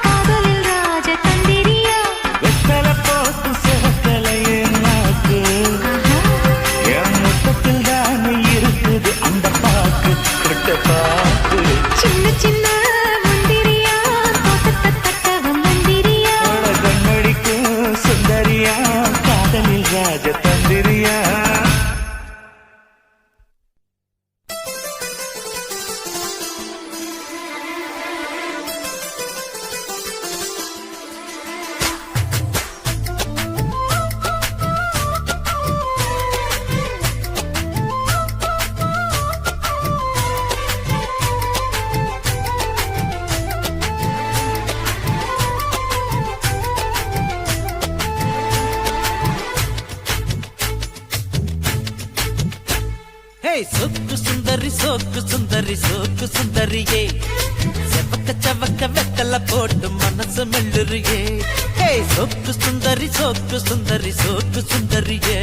காதலில் ராஜ தந்திரியா வெத்தல போட்டு சிவத்தல நாக்கு என் முத்தத்தில் தானே இருக்குது அந்த பாக்கு கொட்ட பாக்கு சின்ன சின்ன முந்திரியா தோட்டத்தை தொட்டவன் மந்திரியா கண்ணடிக்கும் சுந்தரியா காதலில் ராஜ தந்திரியா ஹே சொக்கு சுந்தரி சோக்கு சுந்தரி சோக்கு சுந்தரியே செவக்க சவக்க வெத்தல போட்டு மனசு மெல்லுறியே ஹே சொக்கு சுந்தரி சோக்கு சுந்தரி சோக்கு சுந்தரியே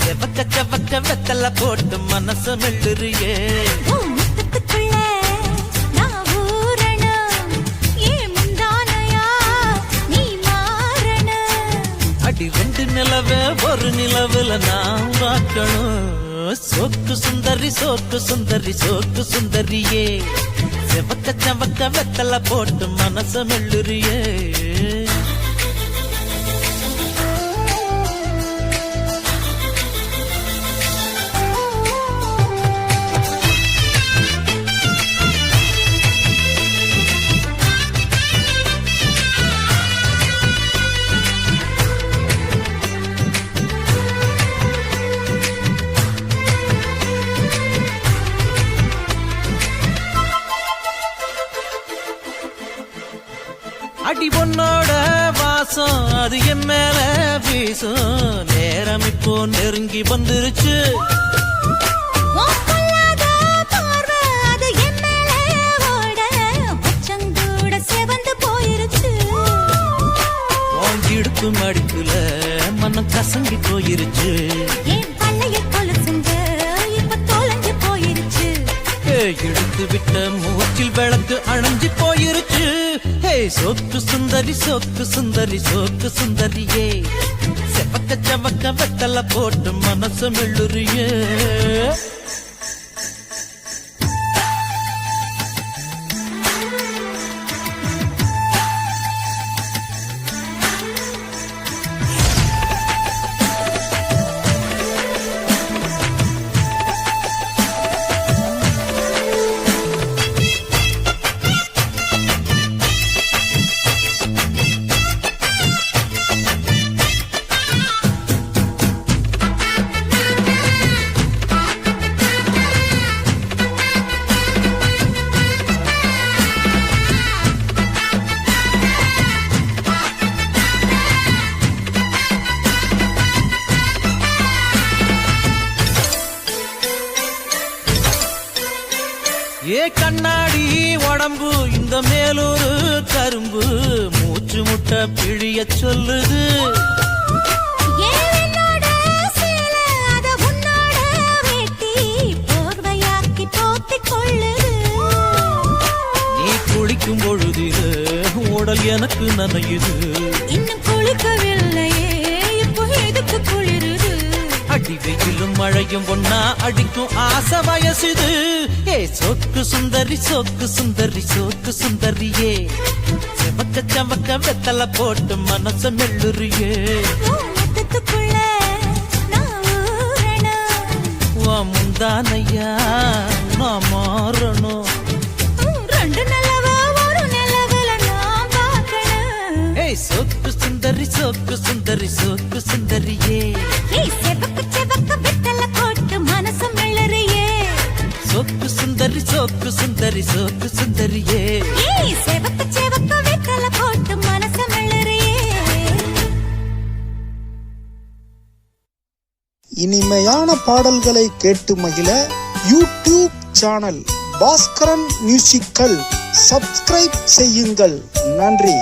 செவக்க சவக்க வெத்தல போட்டு மனசு மெல்லுறியே உன் முத்தத்துக்குள்ள நான் ஊறணும் ஏன் முந்தானையா நீ மாறணும் அடி ரெண்டு நிலவே ஒரு நிலவுல நான் பார்க்கணும் சோக்கு சுந்தரி சோக்கு சுந்தரி சோக்கு சுந்தரியே செவக்க சவக்க வெத்தல போட்டு மனச மெல்லுறியே அடி பொண்ணோட வாசம் அது என் மேல வீசும் நேரம் இப்போ நெருங்கி வந்துருச்சு உன் பொல்லாத பார்வை அது என் மேலே ஓட உச்சங்கூட செவந்து போயிருச்சு இடுப்பு மடிப்புல மனம் கசங்கி போயிருச்சு என் பள்ளைய கொலுசுங்க இப்ப தொலைஞ்சு போயிருச்சு இழுத்து விட்ட மூச்சில் விளக்கு அணைஞ்சு போயிருச்சு ஹே சோக்கு சுந்தரி சோக்கு சுந்தரி சோக்கு சுந்தரியே செவக்க சவக்க வெத்தல போட்டு மனசு மெல்லுறியே கண்ணாடி உடம்பு இந்த மேலூரு கரும்பு மூச்சு முட்டை பிழிய சொல்லுது ஏனோட சேல அத உன்னோட வெட்டி போர்வையாக்கி போத்திக் கொள்ளுது நீ குளிக்கும் பொழுதிலே உடல் எனக்கு நனையுது இன்னும் குளிக்கவில்லையே இப்போ எதுக்கு குளிருது அடி வெயிலும் மழையும் ஒன்னா அடிக்கும் ஆசை வயசுது ஏ சோக்கு சுந்தரி சோக்கு சுந்தரி சோக்கு சுந்தரியே செவக்க செவக்க வெத்தல போட்டு மனச மெல்லுறியே முத்தத்துக்குள்ள நான் ஊறணும் வா முந்தானையா நான் மாறணும் ரெண்டு நிலவ ஒரு நிலவுல நான் பார்க்கணும் ஏய் சோக்கு சுந்தரி சோக்கு சுந்தரி சோக்கு சுந்தரியே ஏய் செவக்க செவக்க வெத்தல போட்டு மனசு மெல்லறியே சோக்கு சுந்தரி சோக்கு சுந்தரி சோக்கு சுந்தரியே ஏய் செவக்க செவக்க வெத்தல போட்டு மனசு மெல்லறியே இனிமையான பாடல்களை கேட்டு மகிழ YouTube channel Bhaskaran musical subscribe செய்யுங்கள். நன்றி.